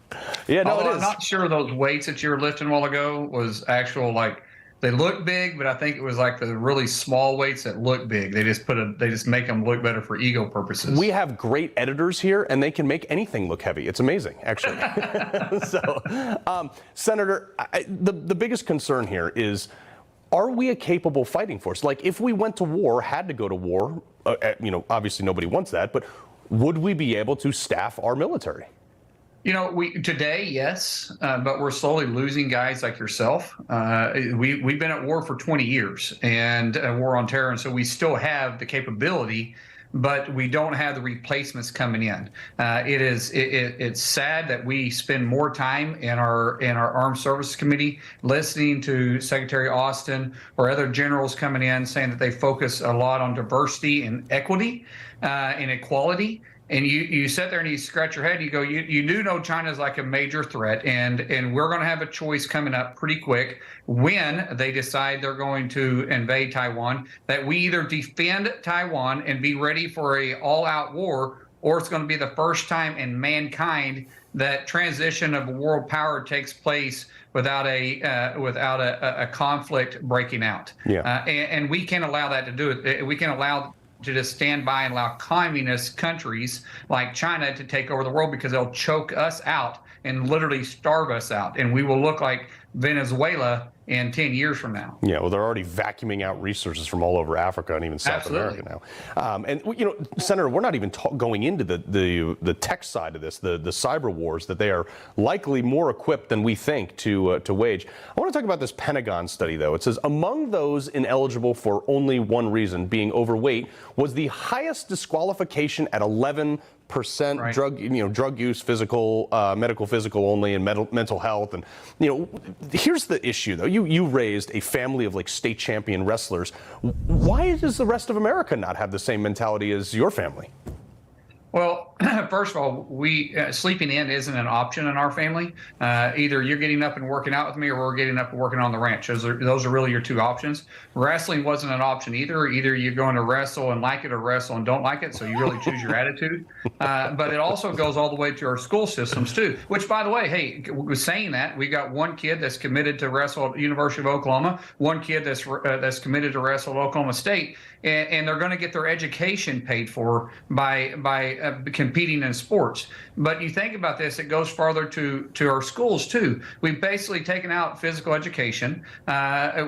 Yeah, no, Although it is. I'm not sure those weights that you were lifting a while ago was actual, like, they look big, but I think it was like the really small weights that look big. They just make them look better for ego purposes. We have great editors here, and they can make anything look heavy. It's amazing, actually. So, Senator, the biggest concern here is, are we a capable fighting force? Like, if we went to war, had to go to war, obviously nobody wants that, but would we be able to staff our military? Today, yes, but we're slowly losing guys like yourself. We've been at war for 20 years and war on terror, and so we still have the capability, but we don't have the replacements coming in. It's sad that we spend more time in our Armed Services Committee listening to Secretary Austin or other generals coming in saying that they focus a lot on diversity and equity and equality. And you sit there and you scratch your head. You go, you do know China is like a major threat, and we're going to have a choice coming up pretty quick when they decide they're going to invade Taiwan. That we either defend Taiwan and be ready for a all-out war, or it's going to be the first time in mankind that transition of a world power takes place without a conflict breaking out. Yeah. And we can't allow that to do it. We can't allow to just stand by and allow communist countries like China to take over the world, because they'll choke us out and literally starve us out. And we will look like Venezuela in 10 years from now. Yeah, well, they're already vacuuming out resources from all over Africa and even South America now. Senator, we're not even going into the tech side of this, the cyber wars that they are likely more equipped than we think to wage. I want to talk about this Pentagon study, though. It says among those ineligible for only one reason, being overweight, was the highest disqualification at 11%. Right. Drug use, physical, medical, physical only, and mental health. And here's the issue, though. You raised a family of like state champion wrestlers. Why does the rest of America not have the same mentality as your family? Well, first of all, sleeping in isn't an option in our family. Either you're getting up and working out with me, or we're getting up and working on the ranch. Those are really your two options. Wrestling wasn't an option either. Either you're going to wrestle and like it, or wrestle and don't like it. So you really choose your attitude. But it also goes all the way to our school systems too. Which, by the way, hey, saying that, we got one kid that's committed to wrestle at the University of Oklahoma, one kid that's committed to wrestle at Oklahoma State, and they're going to get their education paid for by competing in sports. But you think about this, it goes farther to our schools too. We've basically taken out physical education.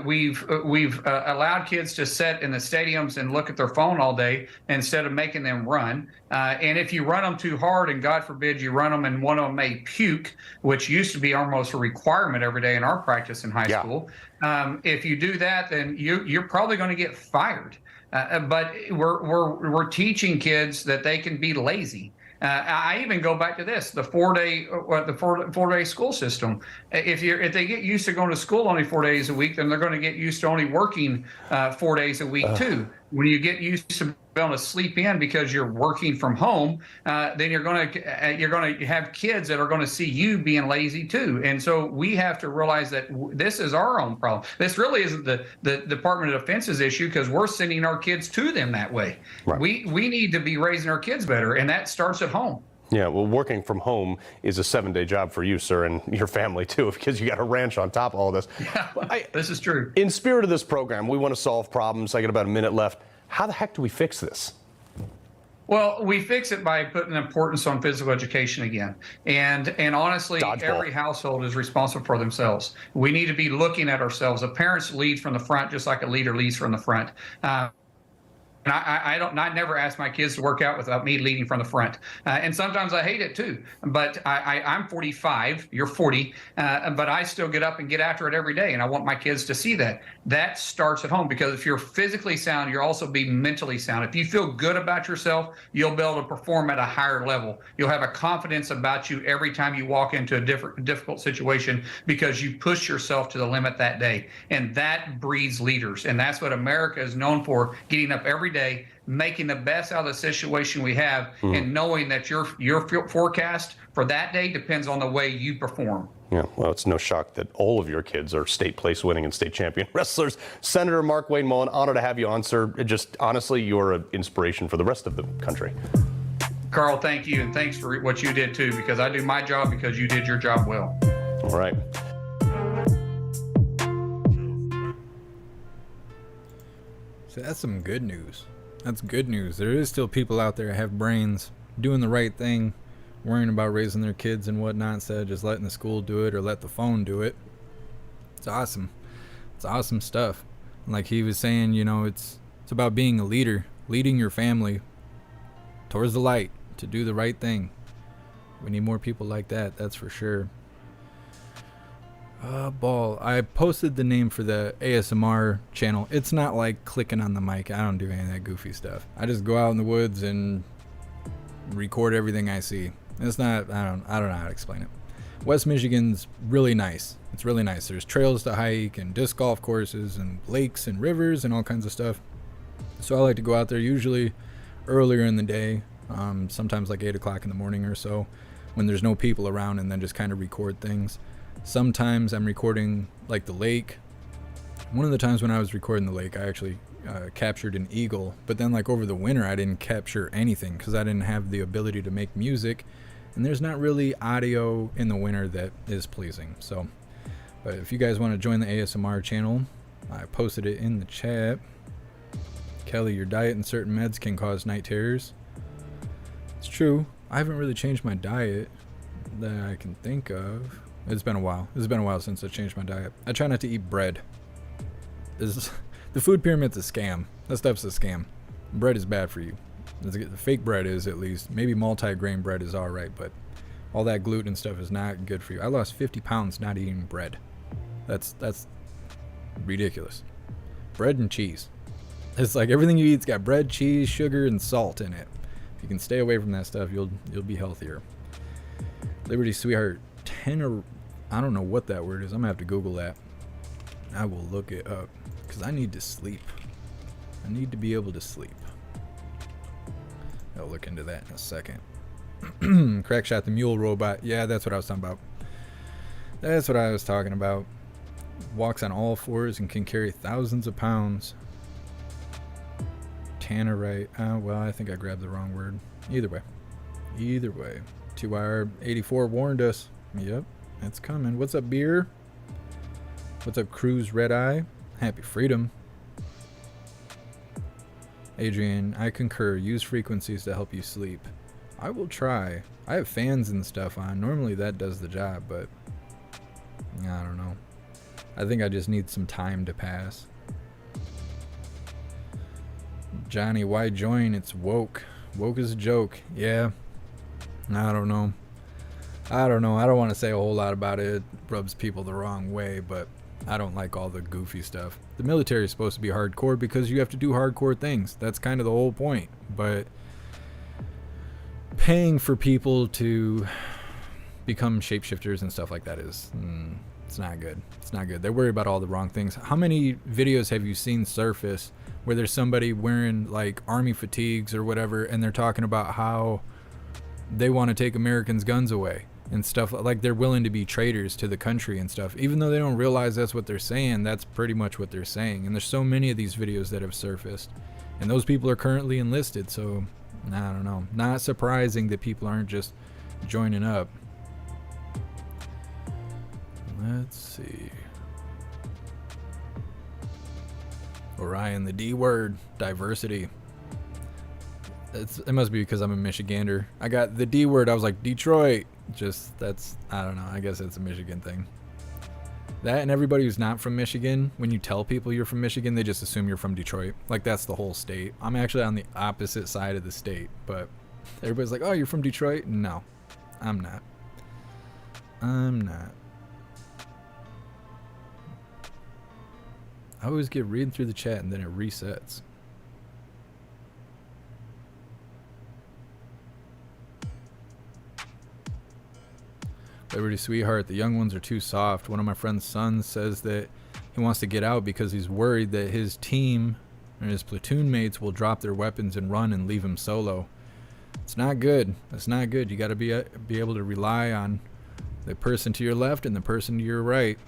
We've allowed kids to sit in the stadiums and look at their phone all day instead of making them run. And if you run them too hard, and God forbid you run them and one of them may puke, which used to be almost a requirement every day in our practice in high school. If you do that, then you're probably going to get fired. But we're teaching kids that they can be lazy. I even go back to this: the four-day school system. If they get used to going to school only 4 days a week, then they're going to get used to only working 4 days a week too. When you get used to being able to sleep in because you're working from home, then you're going to have kids that are going to see you being lazy too. And so we have to realize that this is our own problem. This really isn't the Department of Defense's issue, because we're sending our kids to them that way. Right. We need to be raising our kids better, and that starts at home. Yeah, well, working from home is a 7-day job for you, sir, and your family too, because you got a ranch on top of all this. Yeah, this is true. In spirit of this program, we want to solve problems. I got about a minute left. How the heck do we fix this? Well, we fix it by putting importance on physical education again. And honestly, every household is responsible for themselves. We need to be looking at ourselves. The parents lead from the front, just like a leader leads from the front. And I never ask my kids to work out without me leading from the front. And sometimes I hate it too. But I'm 45, you're 40, but I still get up and get after it every day. And I want my kids to see that. That starts at home, because if you're physically sound, you'll also be mentally sound. If you feel good about yourself, you'll be able to perform at a higher level. You'll have a confidence about you every time you walk into a difficult situation, because you push yourself to the limit that day. And that breeds leaders. And that's what America is known for, getting up every day, making the best out of the situation we have, and knowing that your forecast for that day depends on the way you perform. Yeah, well, it's no shock that all of your kids are state place winning and state champion wrestlers. Senator Mark Wayne Mullin, honor to have you on, sir. Just honestly, you're an inspiration for the rest of the country. Carl, thank you, and thanks for what you did too, because I do my job because you did your job well. All right. So that's some good news. That's good news. There is still people out there that have brains, doing the right thing, worrying about raising their kids and whatnot instead of just letting the school do it or let the phone do it. It's awesome. It's awesome stuff. And like he was saying, you know, it's about being a leader, leading your family towards the light to do the right thing. We need more people like that, that's for sure. Ball. I posted the name for the ASMR channel. It's not like clicking on the mic. I don't do any of that goofy stuff. I just go out in the woods and record everything I see. It's not, I don't know how to explain it. West Michigan's really nice. It's really nice. There's trails to hike and disc golf courses and lakes and rivers and all kinds of stuff. So I like to go out there usually earlier in the day, sometimes like 8 o'clock in the morning or so, when there's no people around, and then just kind of record things. Sometimes I'm recording like the lake. One of the times when I was recording the lake, I actually captured an eagle, but then like over the winter I didn't capture anything because I didn't have the ability to make music, and there's not really audio in the winter that is pleasing. So, but if you guys want to join the ASMR channel, I posted it in the chat. Kelly, your diet and certain meds can cause night terrors. It's true. I haven't really changed my diet that I can think of. It's been a while. It's been a while since I changed my diet. I try not to eat bread. The food pyramid's a scam. That stuff's a scam. Bread is bad for you. The fake bread is, at least. Maybe multi-grain bread is all right, but all that gluten and stuff is not good for you. I lost 50 pounds not eating bread. That's ridiculous. Bread and cheese. It's like everything you eat's got bread, cheese, sugar, and salt in it. If you can stay away from that stuff, you'll be healthier. Liberty Sweetheart, 10 or I don't know what that word is. I'm gonna have to Google that. I will look it up because I need to sleep. I need to be able to sleep. I'll look into that in a second. Crackshot the mule robot. Yeah, that's what I was talking about. That's what I was talking about. Walks on all fours and can carry thousands of pounds. Tannerite. Well, I think I grabbed the wrong word. Either way. 2R84 warned us. Yep, it's coming. What's up, beer? What's up, Cruise Red Eye? Happy freedom. Adrian, I concur. Use frequencies to help you sleep. I will try. I have fans and stuff on. Normally that does the job, but I don't know. I think I just need some time to pass. Johnny, why join? It's woke. Woke is a joke. Yeah. I don't know. I don't want to say a whole lot about it. It rubs people the wrong way, but I don't like all the goofy stuff. The military is supposed to be hardcore because you have to do hardcore things. That's kind of the whole point. But paying for people to become shapeshifters and stuff like that is, it's not good. It's not good. They worry about all the wrong things. How many videos have you seen surface where there's somebody wearing like army fatigues or whatever, and they're talking about how they want to take Americans' guns away and stuff, like they're willing to be traitors to the country and stuff, even though they don't realize that's what they're saying. That's pretty much what they're saying. And there's so many of these videos that have surfaced, and those people are currently enlisted. So I don't know, not surprising that people aren't just joining up. Let's see. Orion, the D word, diversity. It must be because I'm a Michigander. I got the D word. I was like, Detroit. Just, that's, I don't know. I guess it's a Michigan thing. That, and everybody who's not from Michigan, when you tell people you're from Michigan, they just assume you're from Detroit. Like, that's the whole state. I'm actually on the opposite side of the state, but everybody's like, oh, you're from Detroit? No, I'm not. I'm not. I always get reading through the chat and then it resets. Liberty Sweetheart, the young ones are too soft. One of my friend's sons says that he wants to get out because he's worried that his team and his platoon mates will drop their weapons and run and leave him solo. It's not good. It's not good. You got to be able to rely on the person to your left and the person to your right.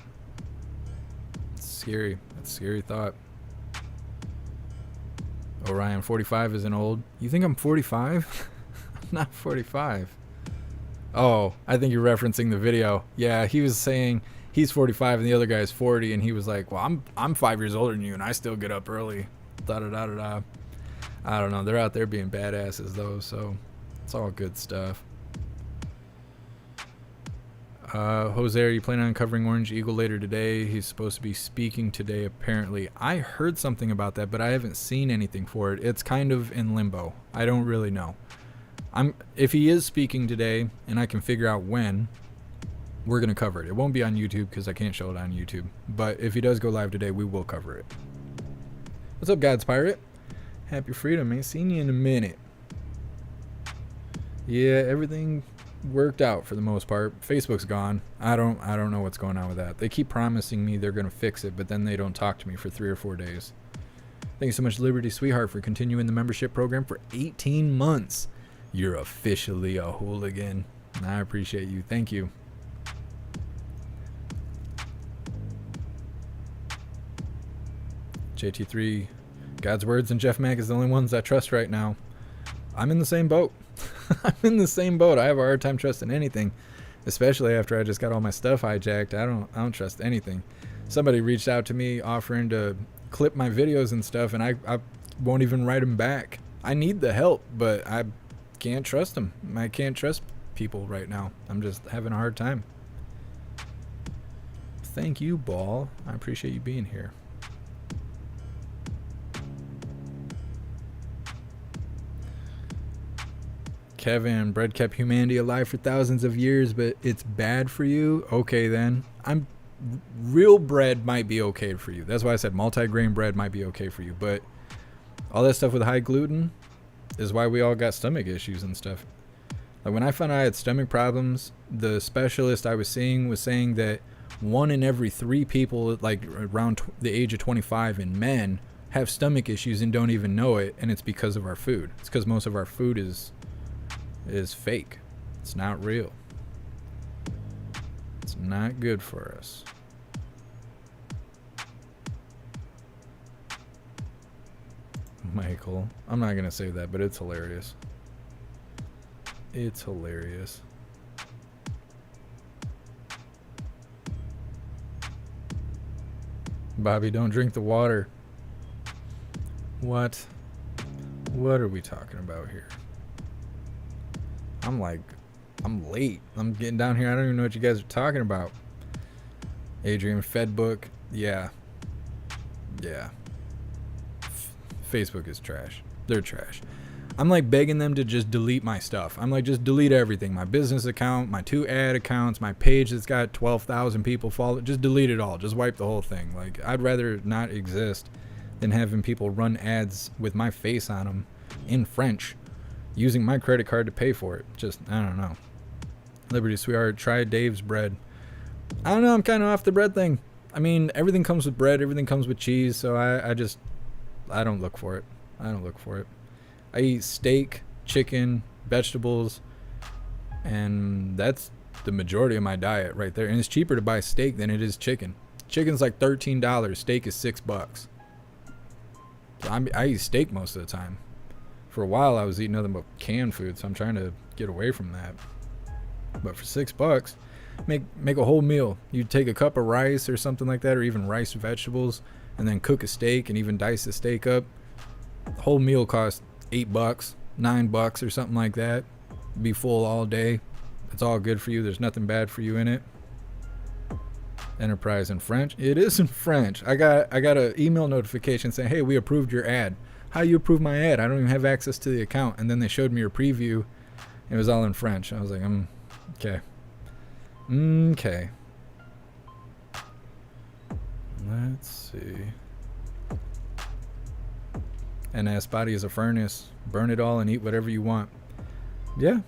It's scary. It's a scary thought. Orion, 45 isn't old. You think I'm 45? I'm not 45. Oh, I think you're referencing the video. Yeah, he was saying he's 45 and the other guy's 40, and he was like, well, I'm 5 years older than you and I still get up early. Da-da-da-da-da. I don't know. They're out there being badasses, though, so it's all good stuff. Jose, are you planning on covering Orange Eagle later today? He's supposed to be speaking today, apparently. I heard something about that, but I haven't seen anything for it. It's kind of in limbo. I don't really know. If he is speaking today, and I can figure out when, we're going to cover it. It won't be on YouTube because I can't show it on YouTube. But if he does go live today, we will cover it. What's up, God's Pirate? Happy freedom. Ain't seen you in a minute. Yeah, everything worked out for the most part. Facebook's gone. I don't know what's going on with that. They keep promising me they're going to fix it, but then they don't talk to me for 3 or 4 days. Thank you so much, Liberty Sweetheart, for continuing the membership program for 18 months. You're officially a hooligan. I appreciate you. Thank you. JT3, God's words and JeffMAC is the only ones I trust right now. I'm in the same boat. I'm in the same boat. I have a hard time trusting anything, especially after I just got all my stuff hijacked. I don't trust anything. Somebody reached out to me offering to clip my videos and stuff, and I won't even write them back. I need the help, but I can't trust them. I can't trust people right now. I'm just having a hard time. Thank you, Ball. I appreciate you being here. Kevin, bread kept humanity alive for thousands of years, but it's bad for you? Okay, then. Real bread might be okay for you. That's why I said multi-grain bread might be okay for you. But all that stuff with high gluten is why we all got stomach issues and stuff. Like when I found out I had stomach problems, the specialist I was seeing was saying that 1 in every 3 people, like around the age of 25 in men, have stomach issues and don't even know it, and it's because of our food. It's because most of our food is fake. It's not real. It's not good for us. Michael, I'm not gonna say that, but it's hilarious. It's hilarious. Bobby, don't drink the water. What are we talking about here? I'm late. I'm getting down here. I don't even know what you guys are talking about. Adrian, Fedbook. Yeah. Facebook is trash. They're trash. I'm like begging them to just delete my stuff. I'm like, just delete everything. My business account, my 2 ad accounts, my page that's got 12,000 people follow. Just delete it all. Just wipe the whole thing. Like, I'd rather not exist than having people run ads with my face on them in French, using my credit card to pay for it. Just, I don't know. Liberty Sweetheart, try Dave's bread. I don't know, I'm kind of off the bread thing. I mean, everything comes with bread, everything comes with cheese, so I don't look for it. I eat steak, chicken, vegetables, and that's the majority of my diet right there. And it's cheaper to buy steak than it is chicken. Chicken's like $13, steak is $6. I eat steak most of the time. For a while, I was eating nothing but canned food, so I'm trying to get away from that. But for $6, make a whole meal. You take a cup of rice or something like that, or even rice vegetables, and then cook a steak and even dice the steak up. The whole meal costs $8, $9 or something like that. Be full all day. It's all good for you. There's nothing bad for you in it. Enterprise in French. It is in French. I got an email notification saying, hey, we approved your ad. How you approve my ad? I don't even have access to the account. And then they showed me a preview. It was all in French. I was like, okay. Okay. Let's see. NS body is a furnace. Burn it all and eat whatever you want. Yeah.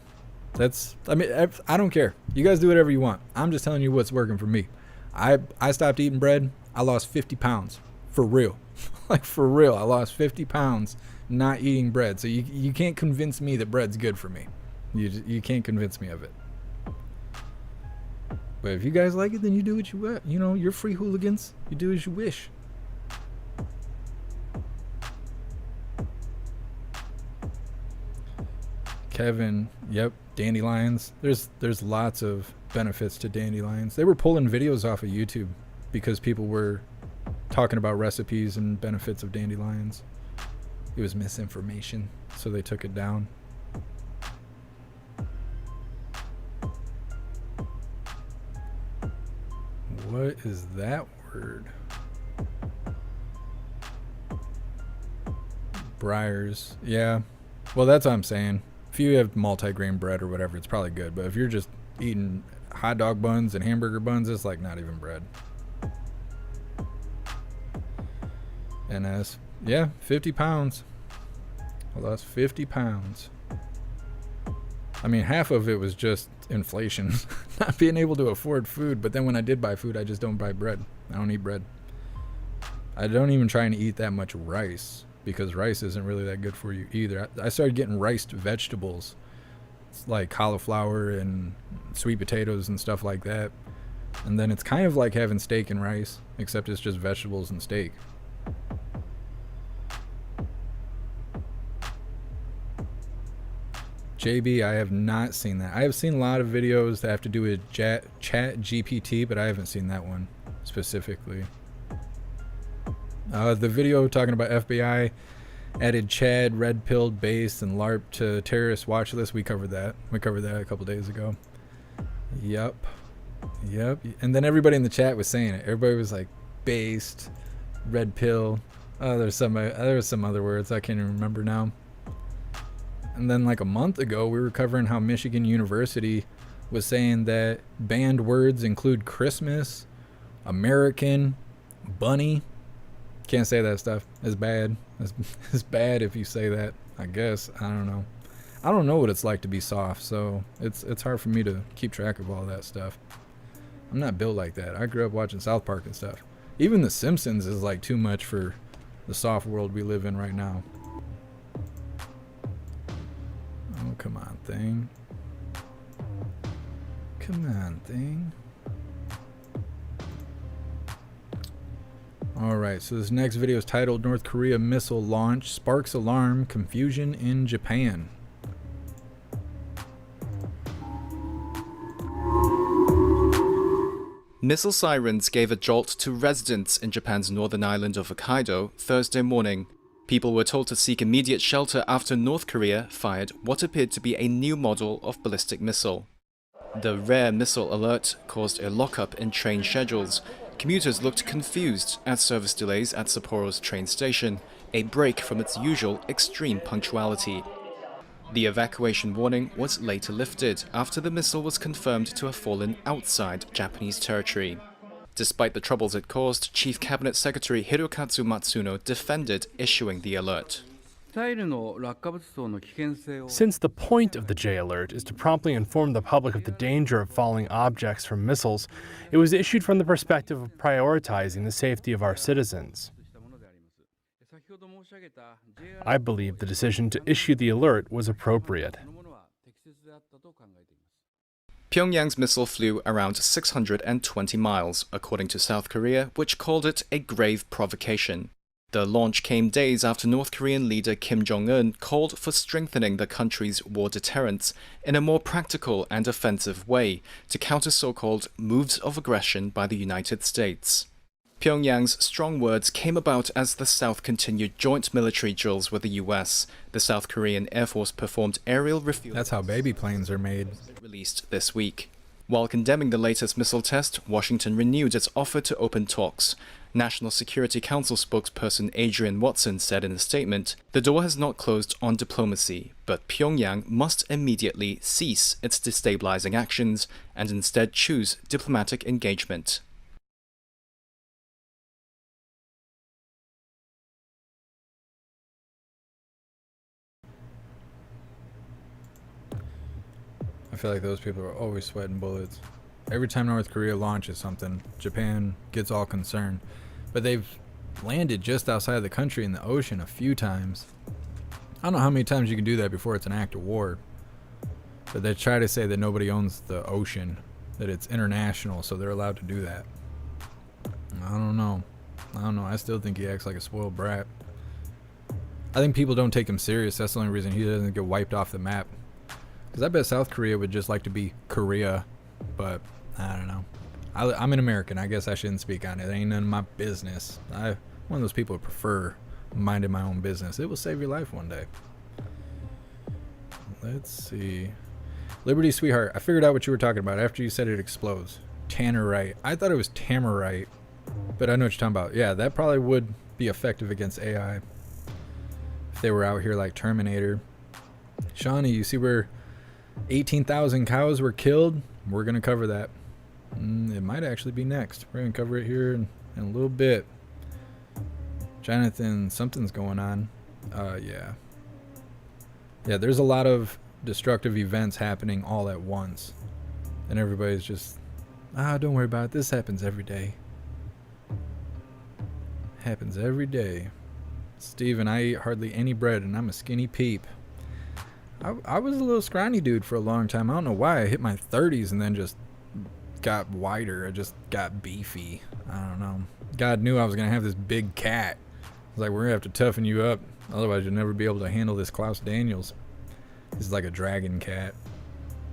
I don't care. You guys do whatever you want. I'm just telling you what's working for me. I stopped eating bread. I lost 50 pounds For real. Like, for real. I lost 50 pounds not eating bread. So you can't convince me that bread's good for me. You can't convince me of it. But if you guys like it, then you do what you want. You know, you're free hooligans. You do as you wish. Kevin, yep, dandelions. There's lots of benefits to dandelions. They were pulling videos off of YouTube because people were talking about recipes and benefits of dandelions. It was misinformation, so they took it down. What is that word? Briars. Yeah. Well, that's what I'm saying. If you have multi-grain bread or whatever, it's probably good. But if you're just eating hot dog buns and hamburger buns, it's like not even bread. NS. Yeah, 50 pounds. I lost 50 pounds. I mean, half of it was just inflation, not being able to afford food. But then when I did buy food, I just don't buy bread. I don't eat bread. I don't even try and eat that much rice because rice isn't really that good for you either. I started getting riced vegetables. It's like cauliflower and sweet potatoes and stuff like that. And then it's kind of like having steak and rice, except it's just vegetables and steak. JB, I have not seen that. I have seen a lot of videos that have to do with Chat GPT, but I haven't seen that one specifically. The video talking about FBI added Chad, red-pilled base, and LARP to terrorist watch list. We covered that. We covered that a couple days ago. Yep. And then everybody in the chat was saying it. Everybody was like, based, red pill. Oh, there was some other words I can't even remember now. And then like a month ago, we were covering how Michigan University was saying that banned words include Christmas, American, bunny. Can't say that stuff. It's bad. It's bad if you say that, I guess. I don't know. I don't know what it's like to be soft, so it's hard for me to keep track of all that stuff. I'm not built like that. I grew up watching South Park and stuff. Even The Simpsons is like too much for the soft world we live in right now. Oh, come on, thing. Come on, thing. Alright, so this next video is titled North Korea Missile Launch Sparks Alarm, Confusion in Japan. Missile sirens gave a jolt to residents in Japan's northern island of Hokkaido Thursday morning. People were told to seek immediate shelter after North Korea fired what appeared to be a new model of ballistic missile. The rare missile alert caused a lockup in train schedules. Commuters looked confused at service delays at Sapporo's train station, a break from its usual extreme punctuality. The evacuation warning was later lifted after the missile was confirmed to have fallen outside Japanese territory. Despite the troubles it caused, Chief Cabinet Secretary Hirokatsu Matsuno defended issuing the alert. Since the point of the J alert is to promptly inform the public of the danger of falling objects from missiles, it was issued from the perspective of prioritizing the safety of our citizens. I believe the decision to issue the alert was appropriate. Pyongyang's missile flew around 620 miles, according to South Korea, which called it a grave provocation. The launch came days after North Korean leader Kim Jong-un called for strengthening the country's war deterrence in a more practical and offensive way to counter so-called moves of aggression by the United States. Pyongyang's strong words came about as the South continued joint military drills with the US. The South Korean Air Force performed aerial refueling. That's how baby planes are made. Released this week. While condemning the latest missile test, Washington renewed its offer to open talks. National Security Council spokesperson Adrian Watson said in a statement, "The door has not closed on diplomacy, but Pyongyang must immediately cease its destabilizing actions and instead choose diplomatic engagement." I feel like those people are always sweating bullets. Every time North Korea launches something, Japan gets all concerned. But they've landed just outside of the country in the ocean a few times. I don't know how many times you can do that before it's an act of war. But they try to say that nobody owns the ocean, that it's international, so they're allowed to do that. I don't know. I still think he acts like a spoiled brat. I think people don't take him serious. That's the only reason he doesn't get wiped off the map. Because I bet South Korea would just like to be Korea. But I don't know. I'm an American. I guess I shouldn't speak on it. It ain't none of my business. I'm one of those people who prefer minding my own business. It will save your life one day. Let's see. Liberty Sweetheart. I figured out what you were talking about after you said it explodes. Tannerite. I thought it was Tamarite. But I know what you're talking about. Yeah, that probably would be effective against AI. If they were out here like Terminator. Shawnee, you see where 18,000 cows were killed? We're going to cover that. It might actually be next. We're going to cover it here in a little bit. Jonathan, something's going on. Yeah. Yeah, there's a lot of destructive events happening all at once. And everybody's just, don't worry about it. This happens every day. Happens every day. Steven, I eat hardly any bread and I'm a skinny peep. I was a little scrawny dude for a long time. I don't know why. I hit my 30s and then just got wider. I just got beefy. I don't know. God knew I was going to have this big cat. I was like, we're going to have to toughen you up. Otherwise, you'll never be able to handle this Klaus Daniels. He's like a dragon cat.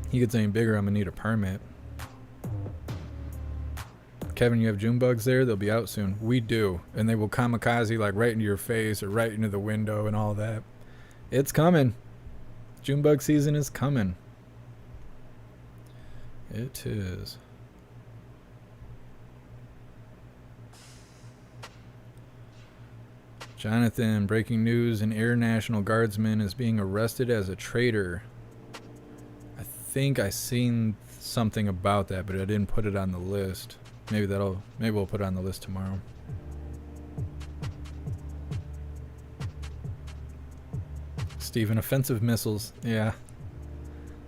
He gets any bigger, I'm going to need a permit. Kevin, you have June bugs there? They'll be out soon. We do. And they will kamikaze like right into your face or right into the window and all that. It's coming. June bug season is coming. It is. Jonathan, breaking news, an Air National Guardsman is being arrested as a traitor. I think I seen something about that, but I didn't put it on the list. Maybe we'll put it on the list tomorrow. Steven, offensive missiles. Yeah.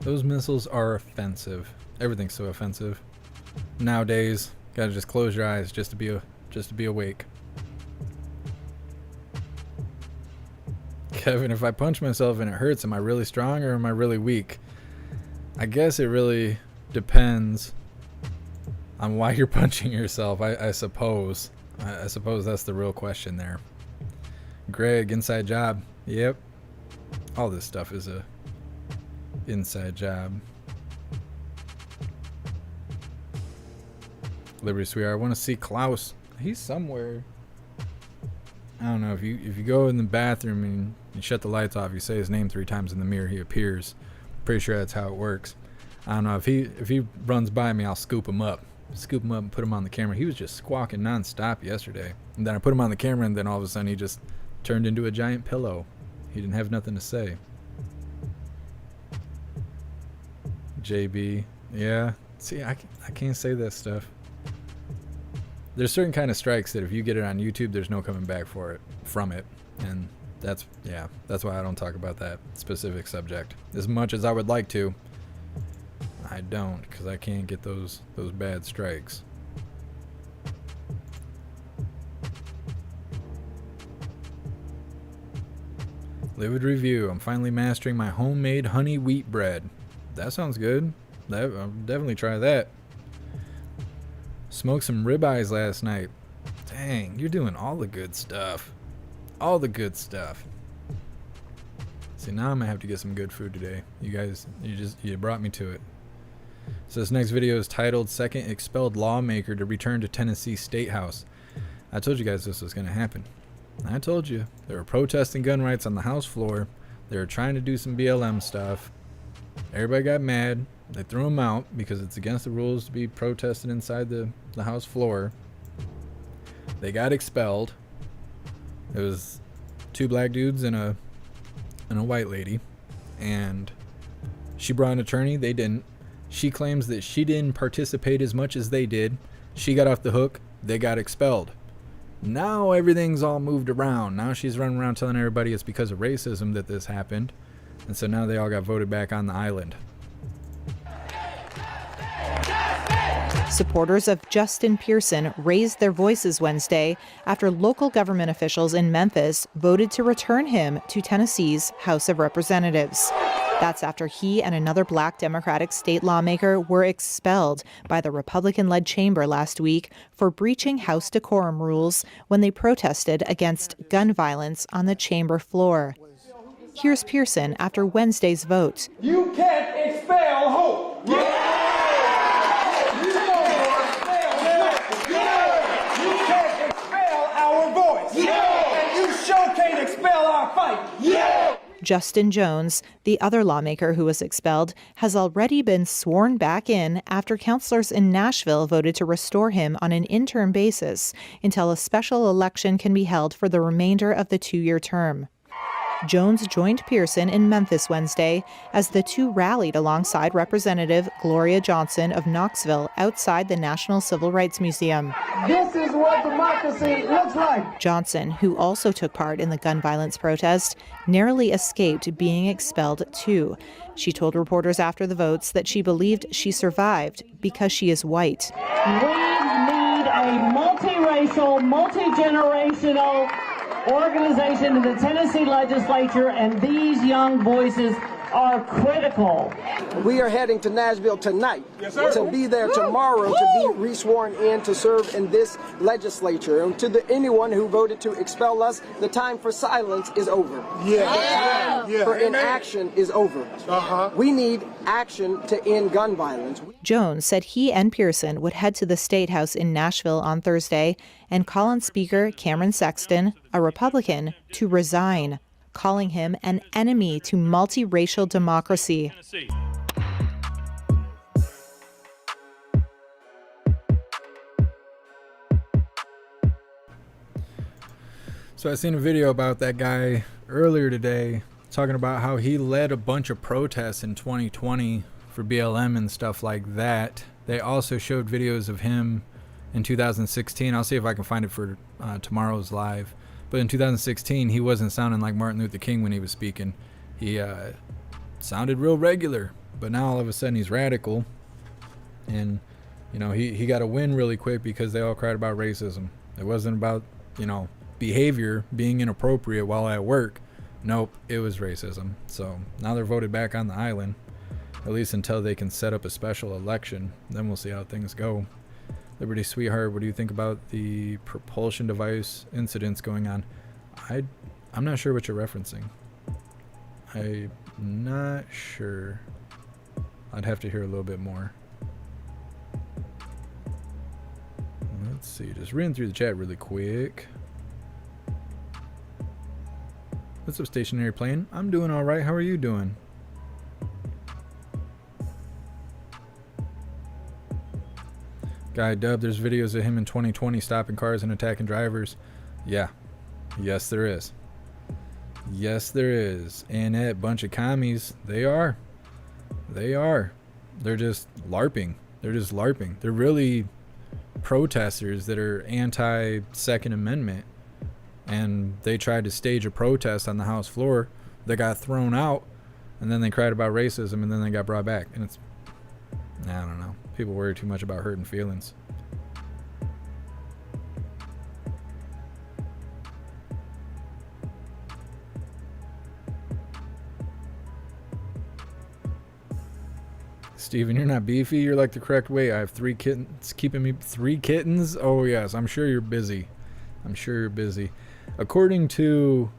Those missiles are offensive. Everything's so offensive. Nowadays, gotta just close your eyes just to be awake. Kevin, if I punch myself and it hurts, am I really strong or am I really weak? I guess it really depends on why you're punching yourself, I suppose. I suppose that's the real question there. Greg, inside job. Yep. All this stuff is a inside job. Liberty Sweetheart, I want to see Klaus. He's somewhere. I don't know, if you go in the bathroom and you shut the lights off, you say his name 3 times in the mirror, he appears. Pretty sure that's how it works. I don't know, if he runs by me, I'll scoop him up. Scoop him up and put him on the camera. He was just squawking nonstop yesterday. And then I put him on the camera and then all of a sudden he just turned into a giant pillow. He didn't have nothing to say. JB, yeah. See, I can't say that stuff. There's certain kind of strikes that if you get it on YouTube, there's no coming back from it. And that's why I don't talk about that specific subject. As much as I would like to, I don't, because I can't get those bad strikes. Livid review. I'm finally mastering my homemade honey wheat bread. That sounds good. I'll definitely try that. Smoked some ribeyes last night. Dang, you're doing all the good stuff. All the good stuff. See, now I'm gonna have to get some good food today. You guys, you brought me to it. So this next video is titled "Second Expelled Lawmaker to Return to Tennessee State House." I told you guys this was gonna happen. I told you. They were protesting gun rights on the House floor. They were trying to do some BLM stuff. Everybody got mad. They threw him out because it's against the rules to be protesting inside the House floor. They got expelled. It was 2 black dudes and a white lady. And she brought an attorney. They didn't. She claims that she didn't participate as much as they did. She got off the hook. They got expelled. Now everything's all moved around. Now she's running around telling everybody it's because of racism that this happened. And so now they all got voted back on the island. Supporters of Justin Pearson raised their voices Wednesday after local government officials in Memphis voted to return him to Tennessee's House of Representatives. That's after he and another black Democratic state lawmaker were expelled by the Republican-led chamber last week for breaching House decorum rules when they protested against gun violence on the chamber floor. Here's Pearson after Wednesday's vote. You can't expel hope. Yeah! You can't expel our voice. Yeah! And you sure can't expel our fight. Yeah! Justin Jones, the other lawmaker who was expelled, has already been sworn back in after councilors in Nashville voted to restore him on an interim basis until a special election can be held for the remainder of the two-year term. Jones joined Pearson in Memphis Wednesday as the two rallied alongside Representative Gloria Johnson of Knoxville outside the National Civil Rights Museum. This is what democracy looks like. Johnson, who also took part in the gun violence protest, narrowly escaped being expelled too. She told reporters after the votes that she believed she survived because she is white. We need a multiracial, multi-generational organization in the Tennessee legislature, and these young voices are critical. We are heading to Nashville tonight to be there tomorrow to be re-sworn in to serve in this legislature. And to anyone who voted to expel us, the time for silence is over. For inaction is over. We need action to end gun violence. Jones said he and Pearson would head to the State House in Nashville on Thursday and call on Speaker Cameron Sexton, a Republican, to resign, calling him an enemy to multiracial democracy. So I seen a video about that guy earlier today talking about how he led a bunch of protests in 2020 for BLM and stuff like that. They also showed videos of him in 2016. I'll see if I can find it for tomorrow's live. But in 2016, he wasn't sounding like Martin Luther King when he was speaking. He sounded real regular, but now all of a sudden he's radical. And, you know, he got a win really quick because they all cried about racism. It wasn't about, you know, behavior being inappropriate while at work. Nope, it was racism. So now they're voted back on the island, at least until they can set up a special election. Then we'll see how things go. Liberty Sweetheart, what do you think about the propulsion device incidents going on? I'm not sure what you're referencing. I'm not sure. I'd have to hear a little bit more. Let's see, just reading through the chat really quick. What's up, Stationary Plane? I'm doing all right. How are you doing? Guy Dub, there's videos of him in 2020 stopping cars and attacking drivers. Yeah. Yes, there is. Yes, there is. And that bunch of commies, they are. They are. They're just LARPing. They're just LARPing. They're really protesters that are anti-Second Amendment. And they tried to stage a protest on the House floor. They got thrown out. And then they cried about racism. And then they got brought back. And it's... I don't know. People worry too much about hurting feelings. Steven, you're not beefy. You're like the correct way. I have 3 kittens keeping me. 3 kittens? Oh, yes. I'm sure you're busy. I'm sure you're busy. According to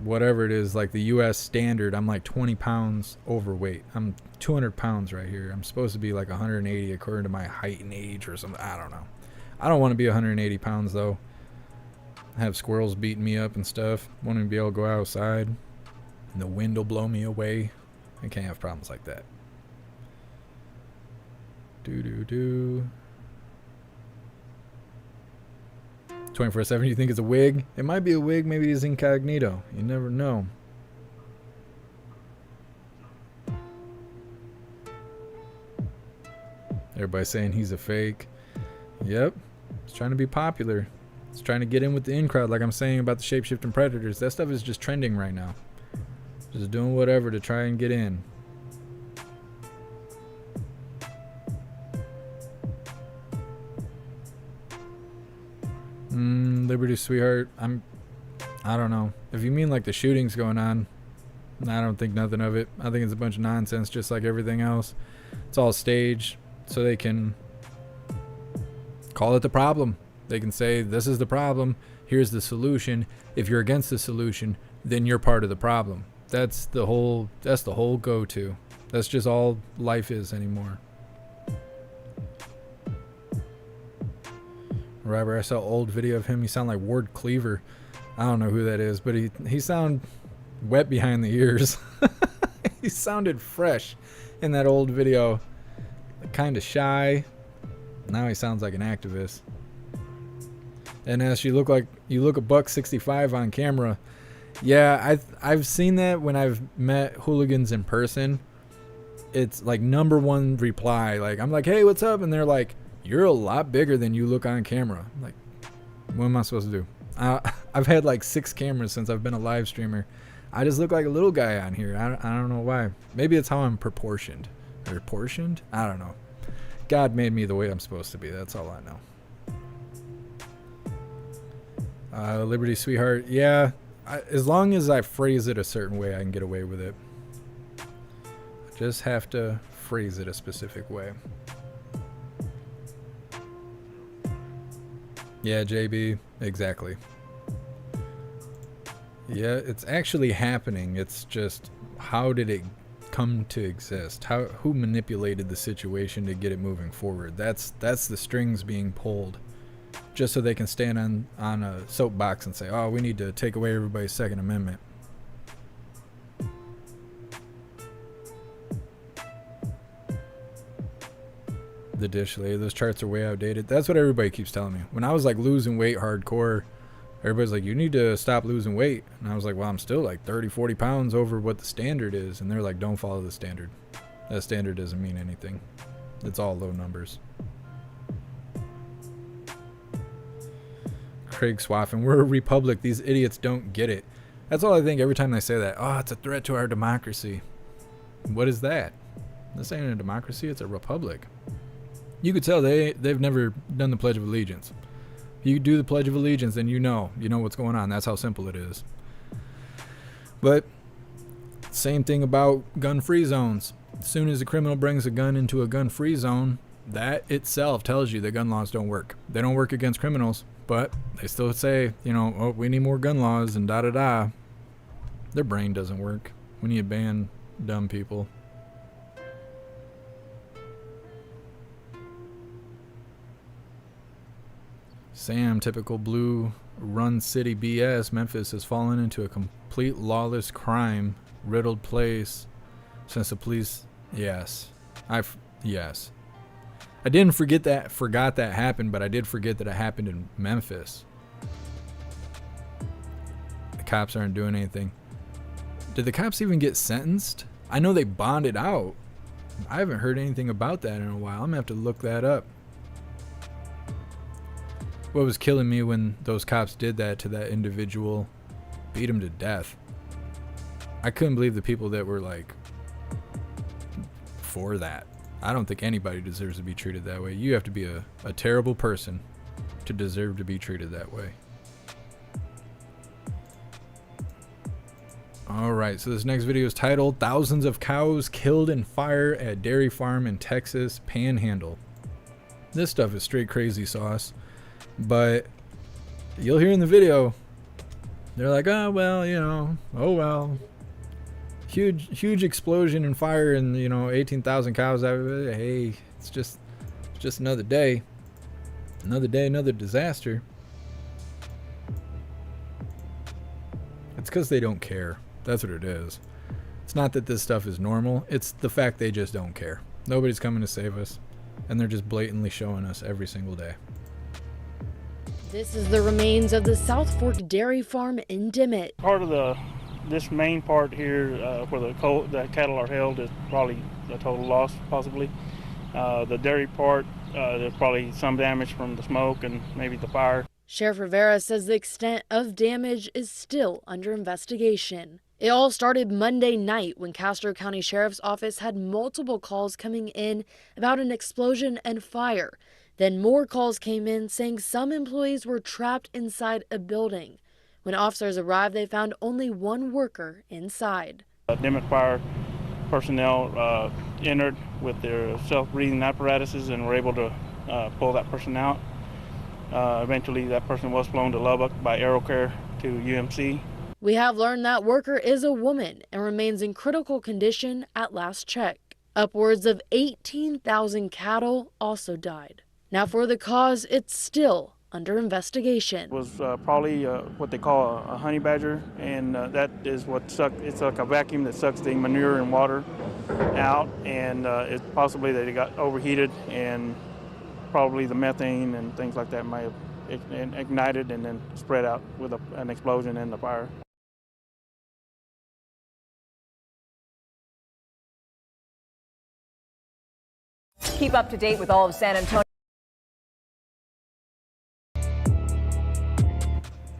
whatever it is, like the U.S. standard, I'm like 20 pounds overweight. I'm 200 pounds right here. I'm supposed to be like 180 according to my height and age or something. I don't know. I don't want to be 180 pounds though. I have squirrels beating me up and stuff. Want to be able to go outside and the wind will blow me away. I can't have problems like that. 24/7, you think it's a wig? It might be a wig, maybe it's incognito. You never know. Everybody's saying he's a fake. Yep. He's trying to be popular. He's trying to get in with the in crowd, like I'm saying about the shape-shifting predators. That stuff is just trending right now. Just doing whatever to try and get in. Liberty Sweetheart, I don't know. If you mean like the shootings going on, I don't think nothing of it. I think it's a bunch of nonsense, just like everything else. It's all staged so they can call it the problem. They can say, this is the problem, here's the solution. If you're against the solution, then you're part of the problem. That's the whole go-to. That's just all life is anymore. Robert, I saw an old video of him. He sounded like Ward Cleaver. I don't know who that is, but he sounded wet behind the ears. He sounded fresh in that old video. Kind of shy. Now he sounds like an activist. And as you look a buck 65 on camera. Yeah, I've seen that when I've met hooligans in person. It's like number one reply. Like, I'm like, hey, what's up? And they're like, you're a lot bigger than you look on camera. I'm like, what am I supposed to do? I've had like 6 cameras since I've been a live streamer. I just look like a little guy on here. I don't know why. Maybe it's how I'm proportioned. Proportioned? I don't know. God made me the way I'm supposed to be. That's all I know. Liberty Sweetheart. Yeah. As long as I phrase it a certain way, I can get away with it. I just have to phrase it a specific way. Yeah, JB. Exactly. Yeah, it's actually happening. It's just, how did it come to exist? Who manipulated the situation to get it moving forward? That's the strings being pulled, just so they can stand on a soapbox and say, oh, we need to take away everybody's Second Amendment. The dish lady, those charts are way outdated. That's what everybody keeps telling me. When I was like losing weight hardcore, everybody's like, you need to stop losing weight. And I was like, well, I'm still like 30, 40 pounds over what the standard is. And they're like, don't follow the standard. That standard doesn't mean anything. It's all low numbers. Craig Swaffin, we're a republic. These idiots don't get it. That's all I think every time they say that. Oh, it's a threat to our democracy. What is that? This ain't a democracy. It's a republic. You could tell they've never done the Pledge of Allegiance. If you do the Pledge of Allegiance, then you know what's going on. That's how simple it is. But same thing about gun-free zones. As soon as a criminal brings a gun into a gun-free zone, that itself tells you that gun laws don't work. They don't work against criminals, but they still say, oh, we need more gun laws and da-da-da. Their brain doesn't work. We need to ban dumb people. Sam, typical blue run city BS. Memphis has fallen into a complete lawless crime riddled place since the police. Yes. Yes. I didn't forgot that happened, but I did forget that it happened in Memphis. The cops aren't doing anything. Did the cops even get sentenced? I know they bonded out. I haven't heard anything about that in a while. I'm gonna have to look that up. What was killing me when those cops did that to that individual, beat him to death. I couldn't believe the people that were like for that. I don't think anybody deserves to be treated that way. You have to be a terrible person to deserve to be treated that way. Alright, so this next video is titled Thousands of Cows Killed in Fire at Dairy Farm in Texas Panhandle. This stuff is straight crazy sauce. But you'll hear in the video, they're like, oh, well, oh, well. Huge explosion and fire and, 18,000 cows. Hey, it's just another day. Another day, another disaster. It's because they don't care. That's what it is. It's not that this stuff is normal. It's the fact they just don't care. Nobody's coming to save us. And they're just blatantly showing us every single day. This is the remains of the South Fork Dairy Farm in Dimmitt. Part of this main part here where the cattle are held is probably a total loss, possibly. The dairy part, there's probably some damage from the smoke and maybe the fire. Sheriff Rivera says the extent of damage is still under investigation. It all started Monday night when Castro County Sheriff's Office had multiple calls coming in about an explosion and fire. Then more calls came in saying some employees were trapped inside a building. When officers arrived, they found only one worker inside. Dimmick Fire personnel entered with their self-breathing apparatuses and were able to pull that person out. Eventually, that person was flown to Lubbock by AeroCare to UMC. We have learned that worker is a woman and remains in critical condition at last check. Upwards of 18,000 cattle also died. Now for the cause, it's still under investigation. It was probably what they call a honey badger, and that is what sucked. It's like a vacuum that sucks the manure and water out, and it's possibly that it got overheated, and probably the methane and things like that may have ignited and then spread out with an explosion in the fire. Keep up to date with all of San Antonio.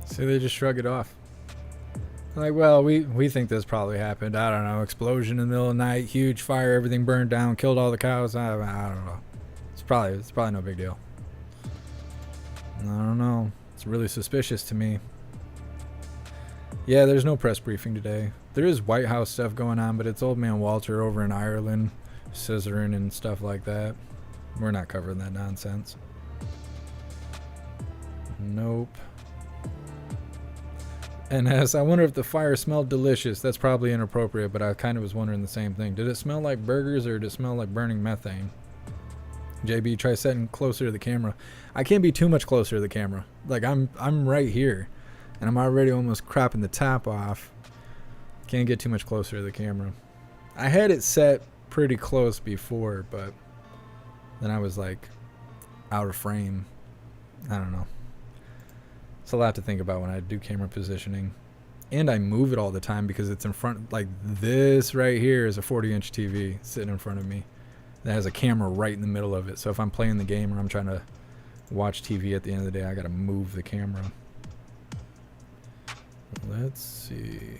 So they just shrug it off. Like, well, we think this probably happened. I don't know. Explosion in the middle of the night, huge fire, everything burned down, killed all the cows. I don't know. It's probably no big deal. I don't know. It's really suspicious to me. Yeah, there's no press briefing today. There is White House stuff going on, but it's old man Walter over in Ireland, scissoring and stuff like that. We're not covering that nonsense. Nope. NS, I wonder if the fire smelled delicious. That's probably inappropriate, but I kind of was wondering the same thing. Did it smell like burgers or did it smell like burning methane? JB, try setting closer to the camera. I can't be too much closer to the camera. Like, I'm right here, and I'm already almost cropping the top off. Can't get too much closer to the camera. I had it set pretty close before, but then I was like out of frame. I don't know. It's a lot to think about when I do camera positioning. And I move it all the time because it's in front. Like, this right here is a 40-inch TV sitting in front of me that has a camera right in the middle of it. So if I'm playing the game or I'm trying to watch TV at the end of the day, I gotta move the camera. Let's see.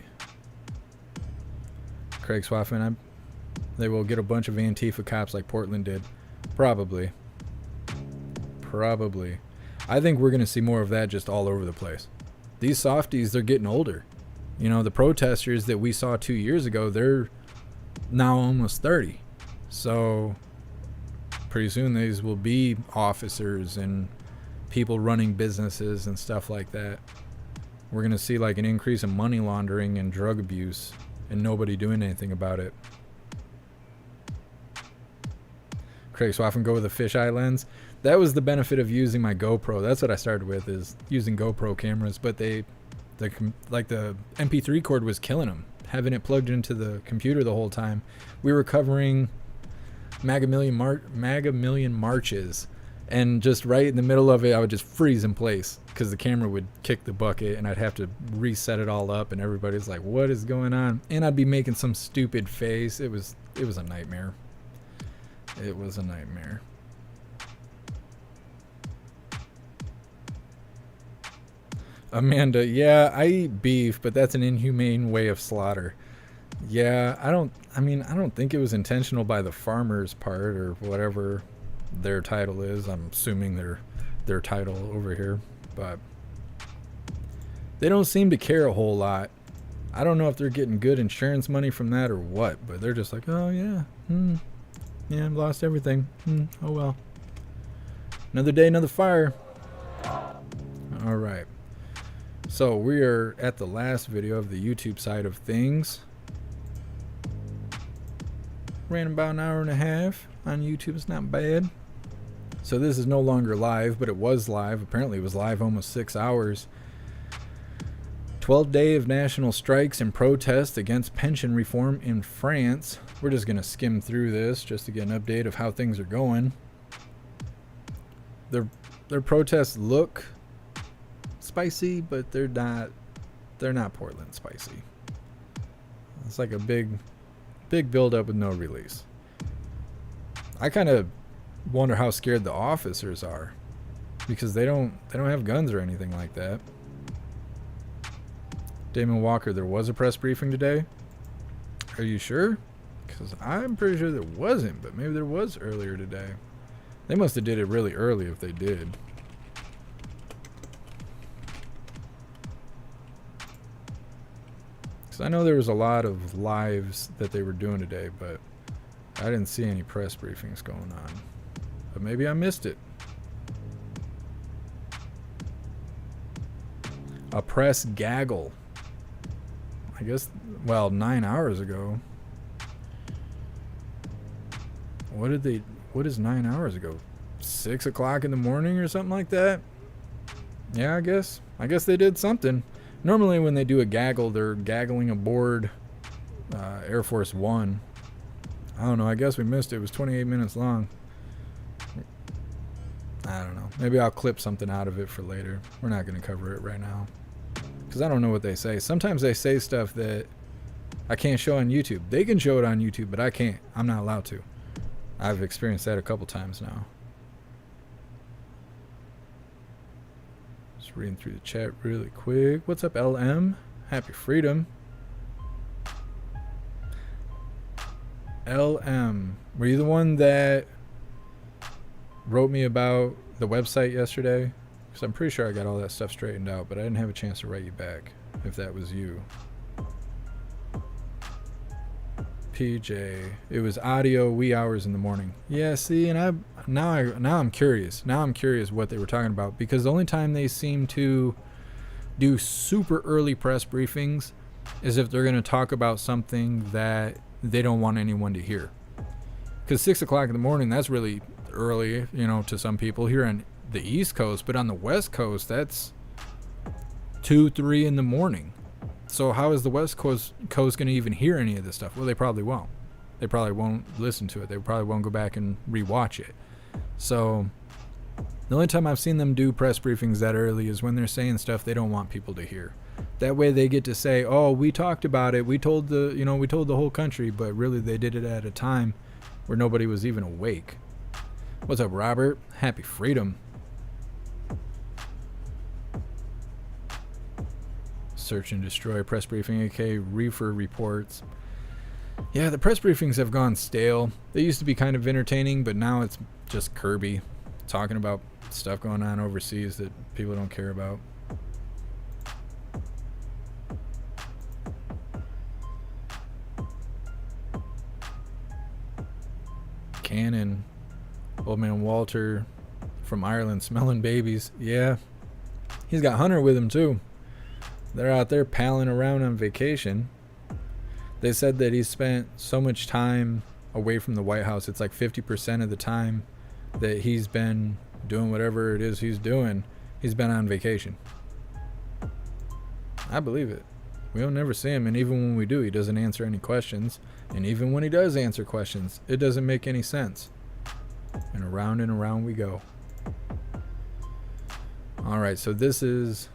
Craig Swaffin, they will get a bunch of Antifa cops like Portland did. Probably. I think we're going to see more of that just all over the place. These softies, they're getting older. You know, the protesters that we saw 2 years ago, they're now almost 30. So pretty soon these will be officers and people running businesses and stuff like that. We're going to see like an increase in money laundering and drug abuse and nobody doing anything about it. Craig, so often go with a fisheye lens. That was the benefit of using my GoPro. That's what I started with, is using GoPro cameras. But the MP3 cord was killing them. Having it plugged into the computer the whole time. We were covering MAGA Million marches, and just right in the middle of it, I would just freeze in place because the camera would kick the bucket, and I'd have to reset it all up, and everybody's like, "What is going on?" And I'd be making some stupid face. It was a nightmare. It was a nightmare. Amanda, yeah, I eat beef, but that's an inhumane way of slaughter. Yeah, I don't think it was intentional by the farmer's part or whatever their title is. I'm assuming their title over here, but they don't seem to care a whole lot. I don't know if they're getting good insurance money from that or what, but they're just like, oh yeah, yeah, I've lost everything. Oh well. Another day, another fire. All right. So we are at the last video of the YouTube side of things. Ran about an hour and a half on YouTube. It's not bad. So this is no longer live, but it was live. Apparently it was live almost 6 hours. 12th day of national strikes and protests against pension reform in France. We're just going to skim through this just to get an update of how things are going. Their protests look spicy, but they're not Portland spicy. It's like a big build up with no release. I kind of wonder how scared the officers are, because they don't have guns or anything like that. Damon Walker, there was a press briefing today. Are you sure? Because I'm pretty sure there wasn't, but maybe there was earlier today. They must have did it really early if they did. Because I know there was a lot of lives that they were doing today, but I didn't see any press briefings going on. But maybe I missed it. A press gaggle. I guess, well, 9 hours ago. What is 9 hours ago? 6 o'clock in the morning or something like that? Yeah, I guess they did something. Normally when they do a gaggle, they're gaggling aboard Air Force One. I don't know, I guess we missed it. It was 28 minutes long. I don't know. Maybe I'll clip something out of it for later. We're not going to cover it right now, because I don't know what they say. Sometimes they say stuff that I can't show on YouTube. They can show it on YouTube, but I can't. I'm not allowed to. I've experienced that a couple times now. Just reading through the chat really quick. What's up, LM? Happy freedom. LM, were you the one that wrote me about the website yesterday? Because I'm pretty sure I got all that stuff straightened out, but I didn't have a chance to write you back if that was you. PJ, it was audio wee hours in the morning. Yeah, see, and now I'm curious. Now I'm curious what they were talking about, because the only time they seem to do super early press briefings is if they're going to talk about something that they don't want anyone to hear. Because 6 o'clock in the morning, that's really early, you know, to some people here on the East Coast, but on the West Coast, that's 2, 3 in the morning. So how is the West Coast going to even hear any of this stuff? Well, they probably won't. They probably won't listen to it. They probably won't go back and rewatch it. So the only time I've seen them do press briefings that early is when they're saying stuff they don't want people to hear. That way they get to say, oh, we talked about it. We told the whole country, but really they did it at a time where nobody was even awake. What's up, Robert? Happy freedom. Search and destroy press briefing, aka reefer reports. Yeah, the press briefings have gone stale. They used to be kind of entertaining, but now it's just Kirby talking about stuff going on overseas that people don't care about. Cannon, old man Walter from Ireland smelling babies. Yeah, he's got Hunter with him too. They're out there palling around on vacation. They said that he spent so much time away from the White House. It's like 50% of the time that he's been doing whatever it is he's doing, he's been on vacation. I believe it. We don't never see him, and even when we do, he doesn't answer any questions. And even when he does answer questions, it doesn't make any sense. And around we go. All right, so this is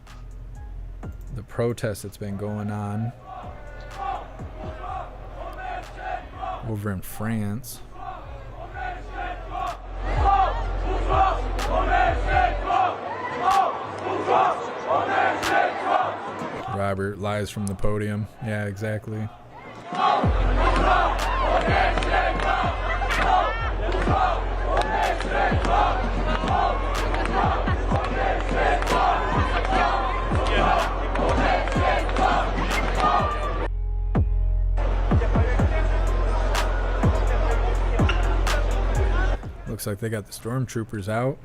the protest that's been going on over in France. Robert lies from the podium. Yeah, exactly. Looks like they got the stormtroopers out.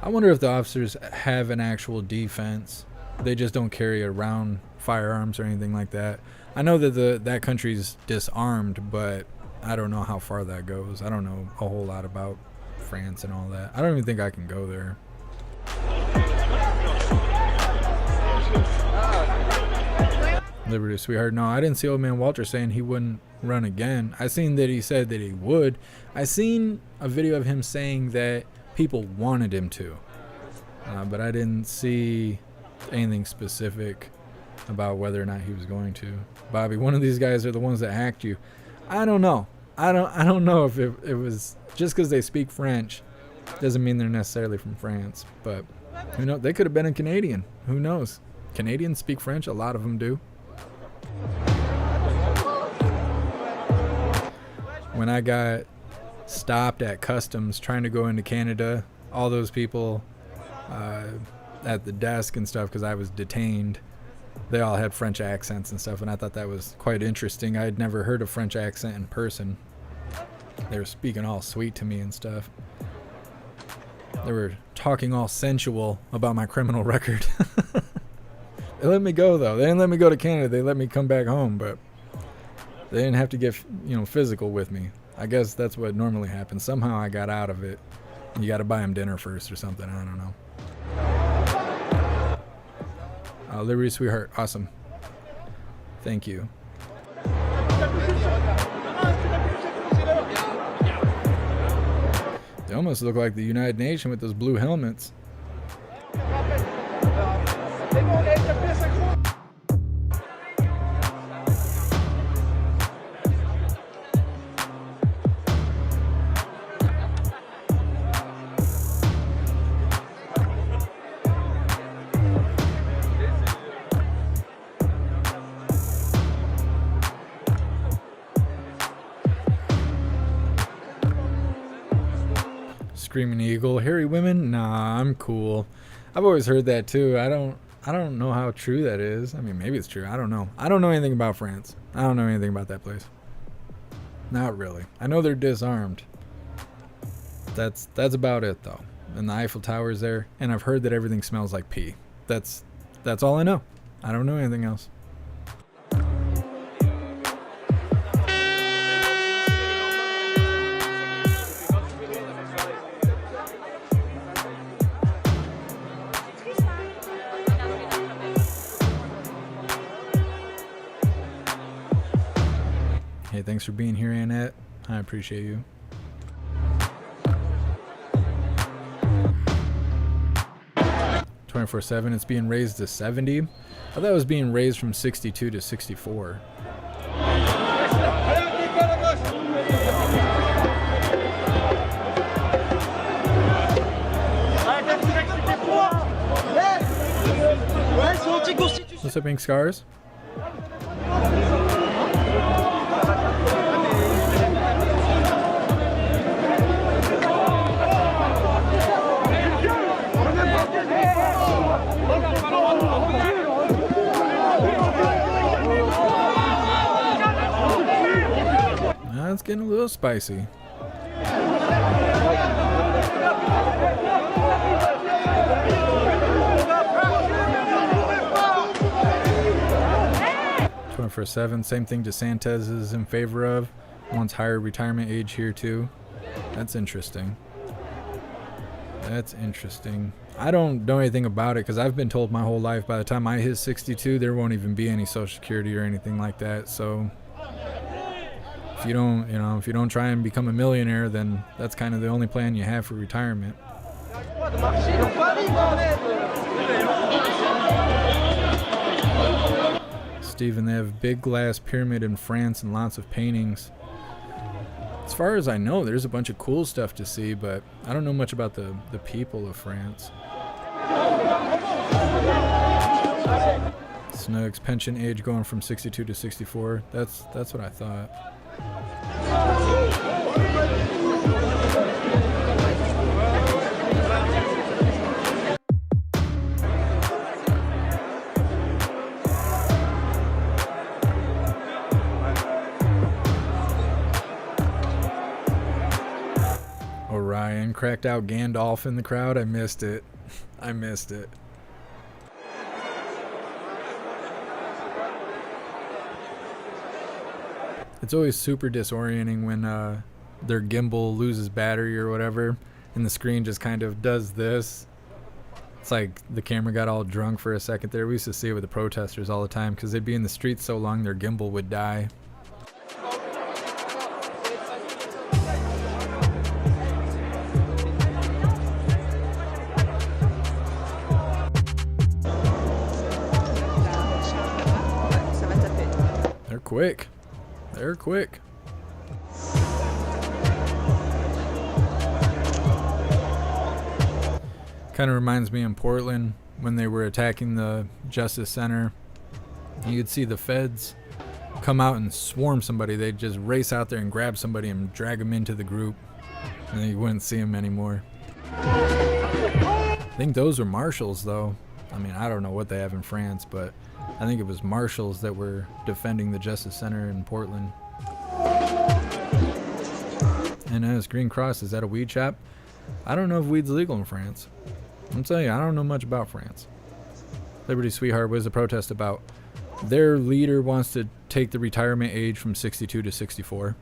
I wonder if the officers have an actual defense. They just don't carry around firearms or anything like that. I know that that country's disarmed, but I don't know how far that goes. I don't know a whole lot about France and all that. I don't even think I can go there. Liberty, sweetheart. No, I didn't see old man Walter saying he wouldn't run again. I seen that he said that he would. I seen a video of him saying that people wanted him to, but I didn't see anything specific about whether or not he was going to. Bobby, one of these guys are the ones that hacked you. I don't know. I don't know if it was just because they speak French doesn't mean they're necessarily from France, but who knows? They could have been a Canadian. Who knows? Canadians speak French. A lot of them do. When I got stopped at customs trying to go into Canada. All those people at the desk and stuff, because I was detained, they all had French accents and stuff, and I thought that was quite interesting. I had never heard a French accent in person. They were speaking all sweet to me and stuff. They were talking all sensual about my criminal record. They let me go, though. They didn't let me go to Canada. They let me come back home, but they didn't have to get, physical with me. I guess that's what normally happens. Somehow I got out of it. You got to buy them dinner first or something. I don't know. Liberty, sweetheart. Awesome. Thank you. They almost look like the United Nations with those blue helmets. Screaming Eagle, hairy women? Nah, I'm cool. I've always heard that too. I don't know how true that is. I mean, maybe it's true. I don't know. I don't know anything about France. I don't know anything about that place. Not really. I know they're disarmed. That's about it though. And the Eiffel Tower is there, and I've heard that everything smells like pee. That's all I know. I don't know anything else. Hey, thanks for being here, Annette. I appreciate you. (24/7). It's being raised to 70. I thought it was being raised from 62 to 64. What's up, Ink Scars? It's getting a little spicy. (24/7). Same thing DeSantis is in favor of. Wants higher retirement age here too. That's interesting. That's interesting. I don't know anything about it because I've been told my whole life by the time I hit 62 there won't even be any Social Security or anything like that. So if you don't try and become a millionaire, then that's kind of the only plan you have for retirement. Steven, they have big glass pyramid in France and lots of paintings. As far as I know, there's a bunch of cool stuff to see, but I don't know much about the people of France. Snugs, pension age going from 62 to 64. That's what I thought. Orion cracked out Gandalf in the crowd. I missed it. I missed it. It's always super disorienting when their gimbal loses battery or whatever, and the screen just kind of does this. It's like the camera got all drunk for a second there. We used to see it with the protesters all the time because they'd be in the streets so long their gimbal would die. They're quick. They're quick. Kind of reminds me in Portland when they were attacking the Justice Center. You could see the feds come out and swarm somebody. They'd just race out there and grab somebody and drag them into the group. And you wouldn't see them anymore. I think those were marshals, though. I mean, I don't know what they have in France, but I think it was marshals that were defending the Justice Center in Portland. And as Green Cross, is that a weed shop? I don't know if weed's legal in France. I'm telling you, I don't know much about France. Liberty Sweetheart, what is the protest about? Their leader wants to take the retirement age from 62 to 64.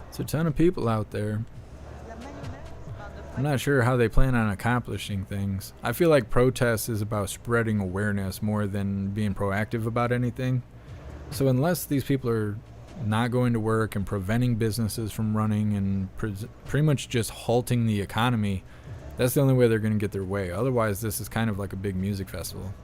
It's a ton of people out there. I'm not sure how they plan on accomplishing things. I feel like protests is about spreading awareness more than being proactive about anything. So unless these people are not going to work and preventing businesses from running and pretty much just halting the economy, that's the only way they're going to get their way. Otherwise, this is kind of like a big music festival.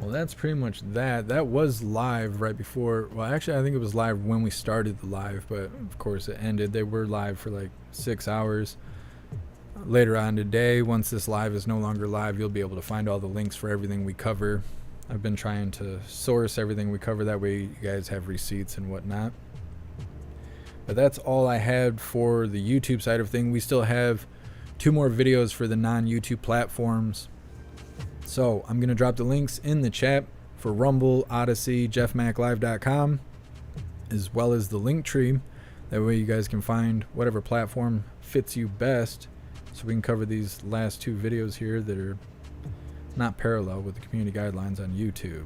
That's pretty much that. That was live right before. Well, actually, I think it was live when we started the live, but of course it ended. They were live for like 6 hours. Later on today, once this live is no longer live, you'll be able to find all the links for everything we cover. I've been trying to source everything we cover. That way you guys have receipts and whatnot. But that's all I had for the YouTube side of things. We still have 2 more videos for the non-YouTube platforms. So I'm going to drop the links in the chat for Rumble, Odyssey, JeffMacLive.com, as well as the link tree. That way you guys can find whatever platform fits you best. So we can cover these last 2 videos here that are not parallel with the community guidelines on YouTube.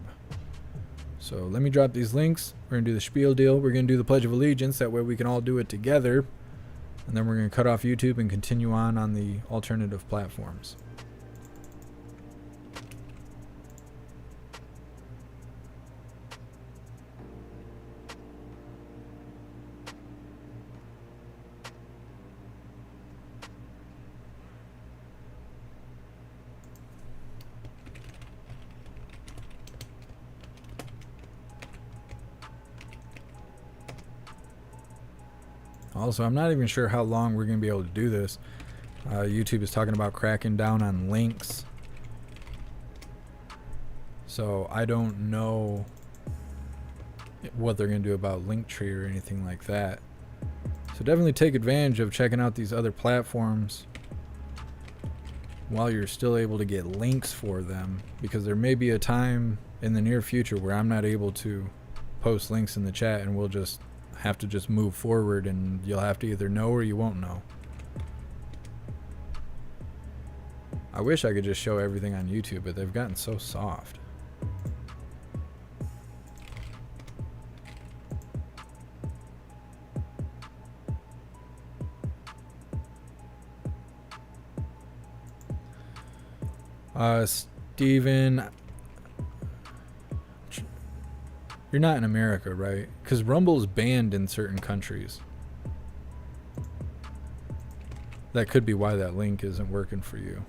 So let me drop these links. We're going to do the spiel deal. We're going to do the Pledge of Allegiance. That way we can all do it together. And then we're going to cut off YouTube and continue on the alternative platforms. Also, I'm not even sure how long we're going to be able to do this. YouTube is talking about cracking down on links. So I don't know what they're going to do about Linktree or anything like that. So definitely take advantage of checking out these other platforms while you're still able to get links for them, because there may be a time in the near future where I'm not able to post links in the chat, and we'll just have to just move forward, and you'll have to either know or you won't know. I wish I could just show everything on YouTube, but they've gotten so soft. Steven, you're not in America, right? Because Rumble's banned in certain countries. That could be why that link isn't working for you.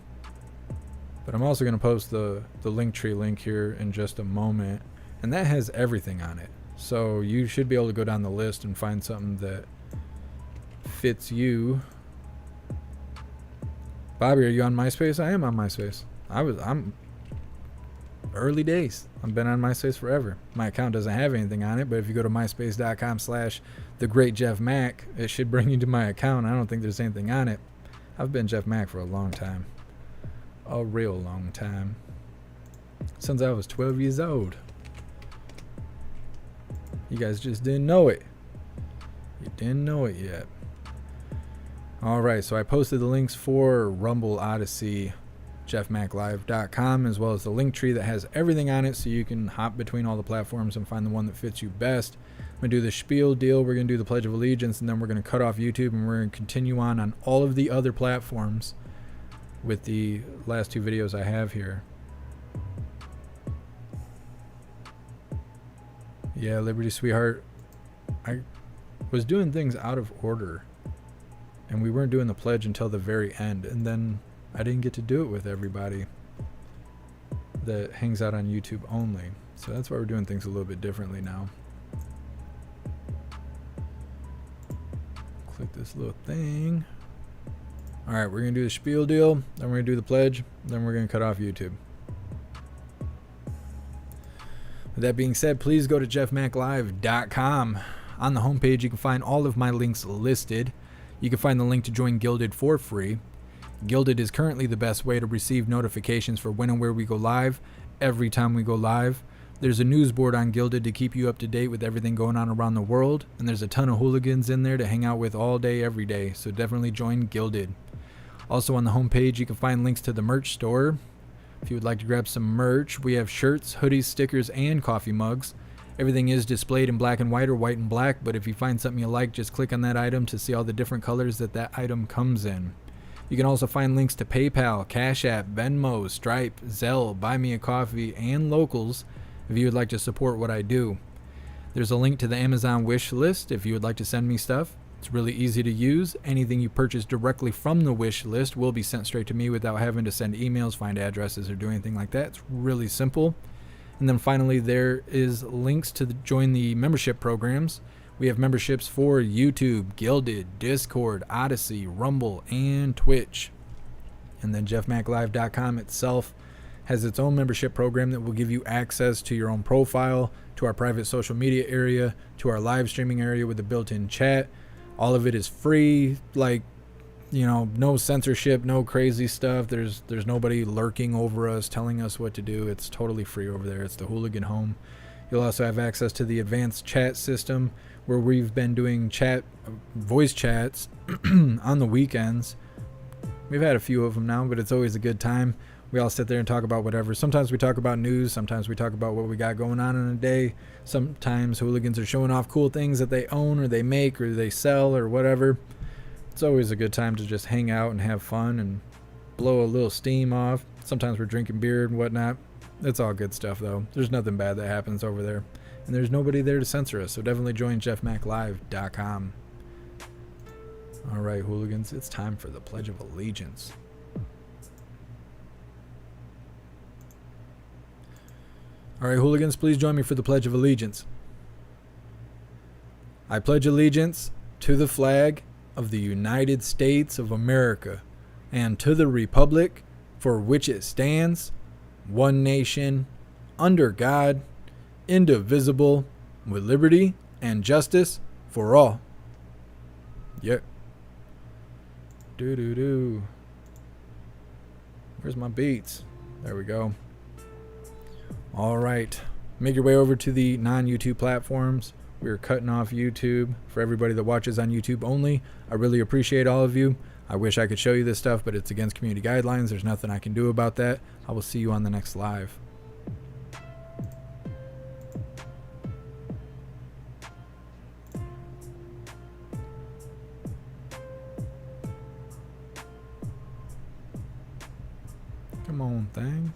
But I'm also going to post the Linktree link here in just a moment. And that has everything on it. So you should be able to go down the list and find something that fits you. Bobby, are you on MySpace? I am on MySpace. I'm early days. I've been on MySpace forever. My account doesn't have anything on it, but if you go to myspace.com/thegreatjeffmac, it should bring you to my account. I don't think there's anything on it. I've been Jeff Mac for a long time. A real long time. Since I was 12 years old. You guys just didn't know it. You didn't know it yet. Alright, so I posted the links for Rumble, Odyssey, JeffMacLive.com, as well as the link tree that has everything on it, so you can hop between all the platforms and find the one that fits you best. I'm going to do the spiel deal, we're going to do the Pledge of Allegiance, and then we're going to cut off YouTube, and we're going to continue on all of the other platforms with the last 2 videos I have here. Yeah, Liberty Sweetheart. was doing things out of order, and we weren't doing the pledge until the very end, and then I didn't get to do it with everybody that hangs out on YouTube only. So that's why we're doing things a little bit differently now. Click this little thing. All right, we're gonna do the spiel deal, then we're gonna do the pledge, then we're gonna cut off YouTube. With that being said, please go to JeffMAClive.com. On the homepage, you can find all of my links listed. You can find the link to join Gilded for free. Gilded is currently the best way to receive notifications for when and where we go live every time we go live. There's a news board on Gilded to keep you up to date with everything going on around the world, and there's a ton of hooligans in there to hang out with all day, every day, so definitely join Gilded. Also on the homepage, you can find links to the merch store. If you would like to grab some merch, we have shirts, hoodies, stickers, and coffee mugs. Everything is displayed in black and white or white and black, but if you find something you like, just click on that item to see all the different colors that item comes in. You can also find links to PayPal, Cash App, Venmo, Stripe, Zelle, Buy Me a Coffee, and Locals if you would like to support what I do. There's a link to the Amazon wish list if you would like to send me stuff. It's really easy to use. Anything you purchase directly from the wish list will be sent straight to me without having to send emails, find addresses, or do anything like that. It's really simple. And then finally, there is links to join the membership programs. We have memberships for YouTube, Gilded, Discord, Odyssey, Rumble, and Twitch. And then JeffMAClive.com itself has its own membership program that will give you access to your own profile, to our private social media area, to our live streaming area with a built-in chat. All of it is free, like, you know, no censorship, no crazy stuff. There's nobody lurking over us, telling us what to do. It's totally free over there. It's the Hooligan home. You'll also have access to the advanced chat system where we've been doing voice chats on the weekends. We've had a few of them now, but it's always a good time. We all sit there and talk about whatever. Sometimes we talk about news. Sometimes we talk about what we got going on in a day. Sometimes hooligans are showing off cool things that they own or they make or they sell or whatever. It's always a good time to just hang out and have fun and blow a little steam off. Sometimes we're drinking beer and whatnot. It's all good stuff, though. There's nothing bad that happens over there. And there's nobody there to censor us, so definitely join JeffMAClive.com. All right, hooligans, it's time for the Pledge of Allegiance. All right, hooligans, please join me for the Pledge of Allegiance. I pledge allegiance to the flag of the United States of America and to the republic for which it stands, one nation, under God, indivisible, with liberty and justice for all. Yep. Do. Where's my beats? There we go. All right. Make your way over to the non-YouTube platforms. We're cutting off YouTube for everybody that watches on YouTube only. I really appreciate all of you. I wish I could show you this stuff, but it's against community guidelines. There's nothing I can do about that. I will see you on the next live. Come on, thing.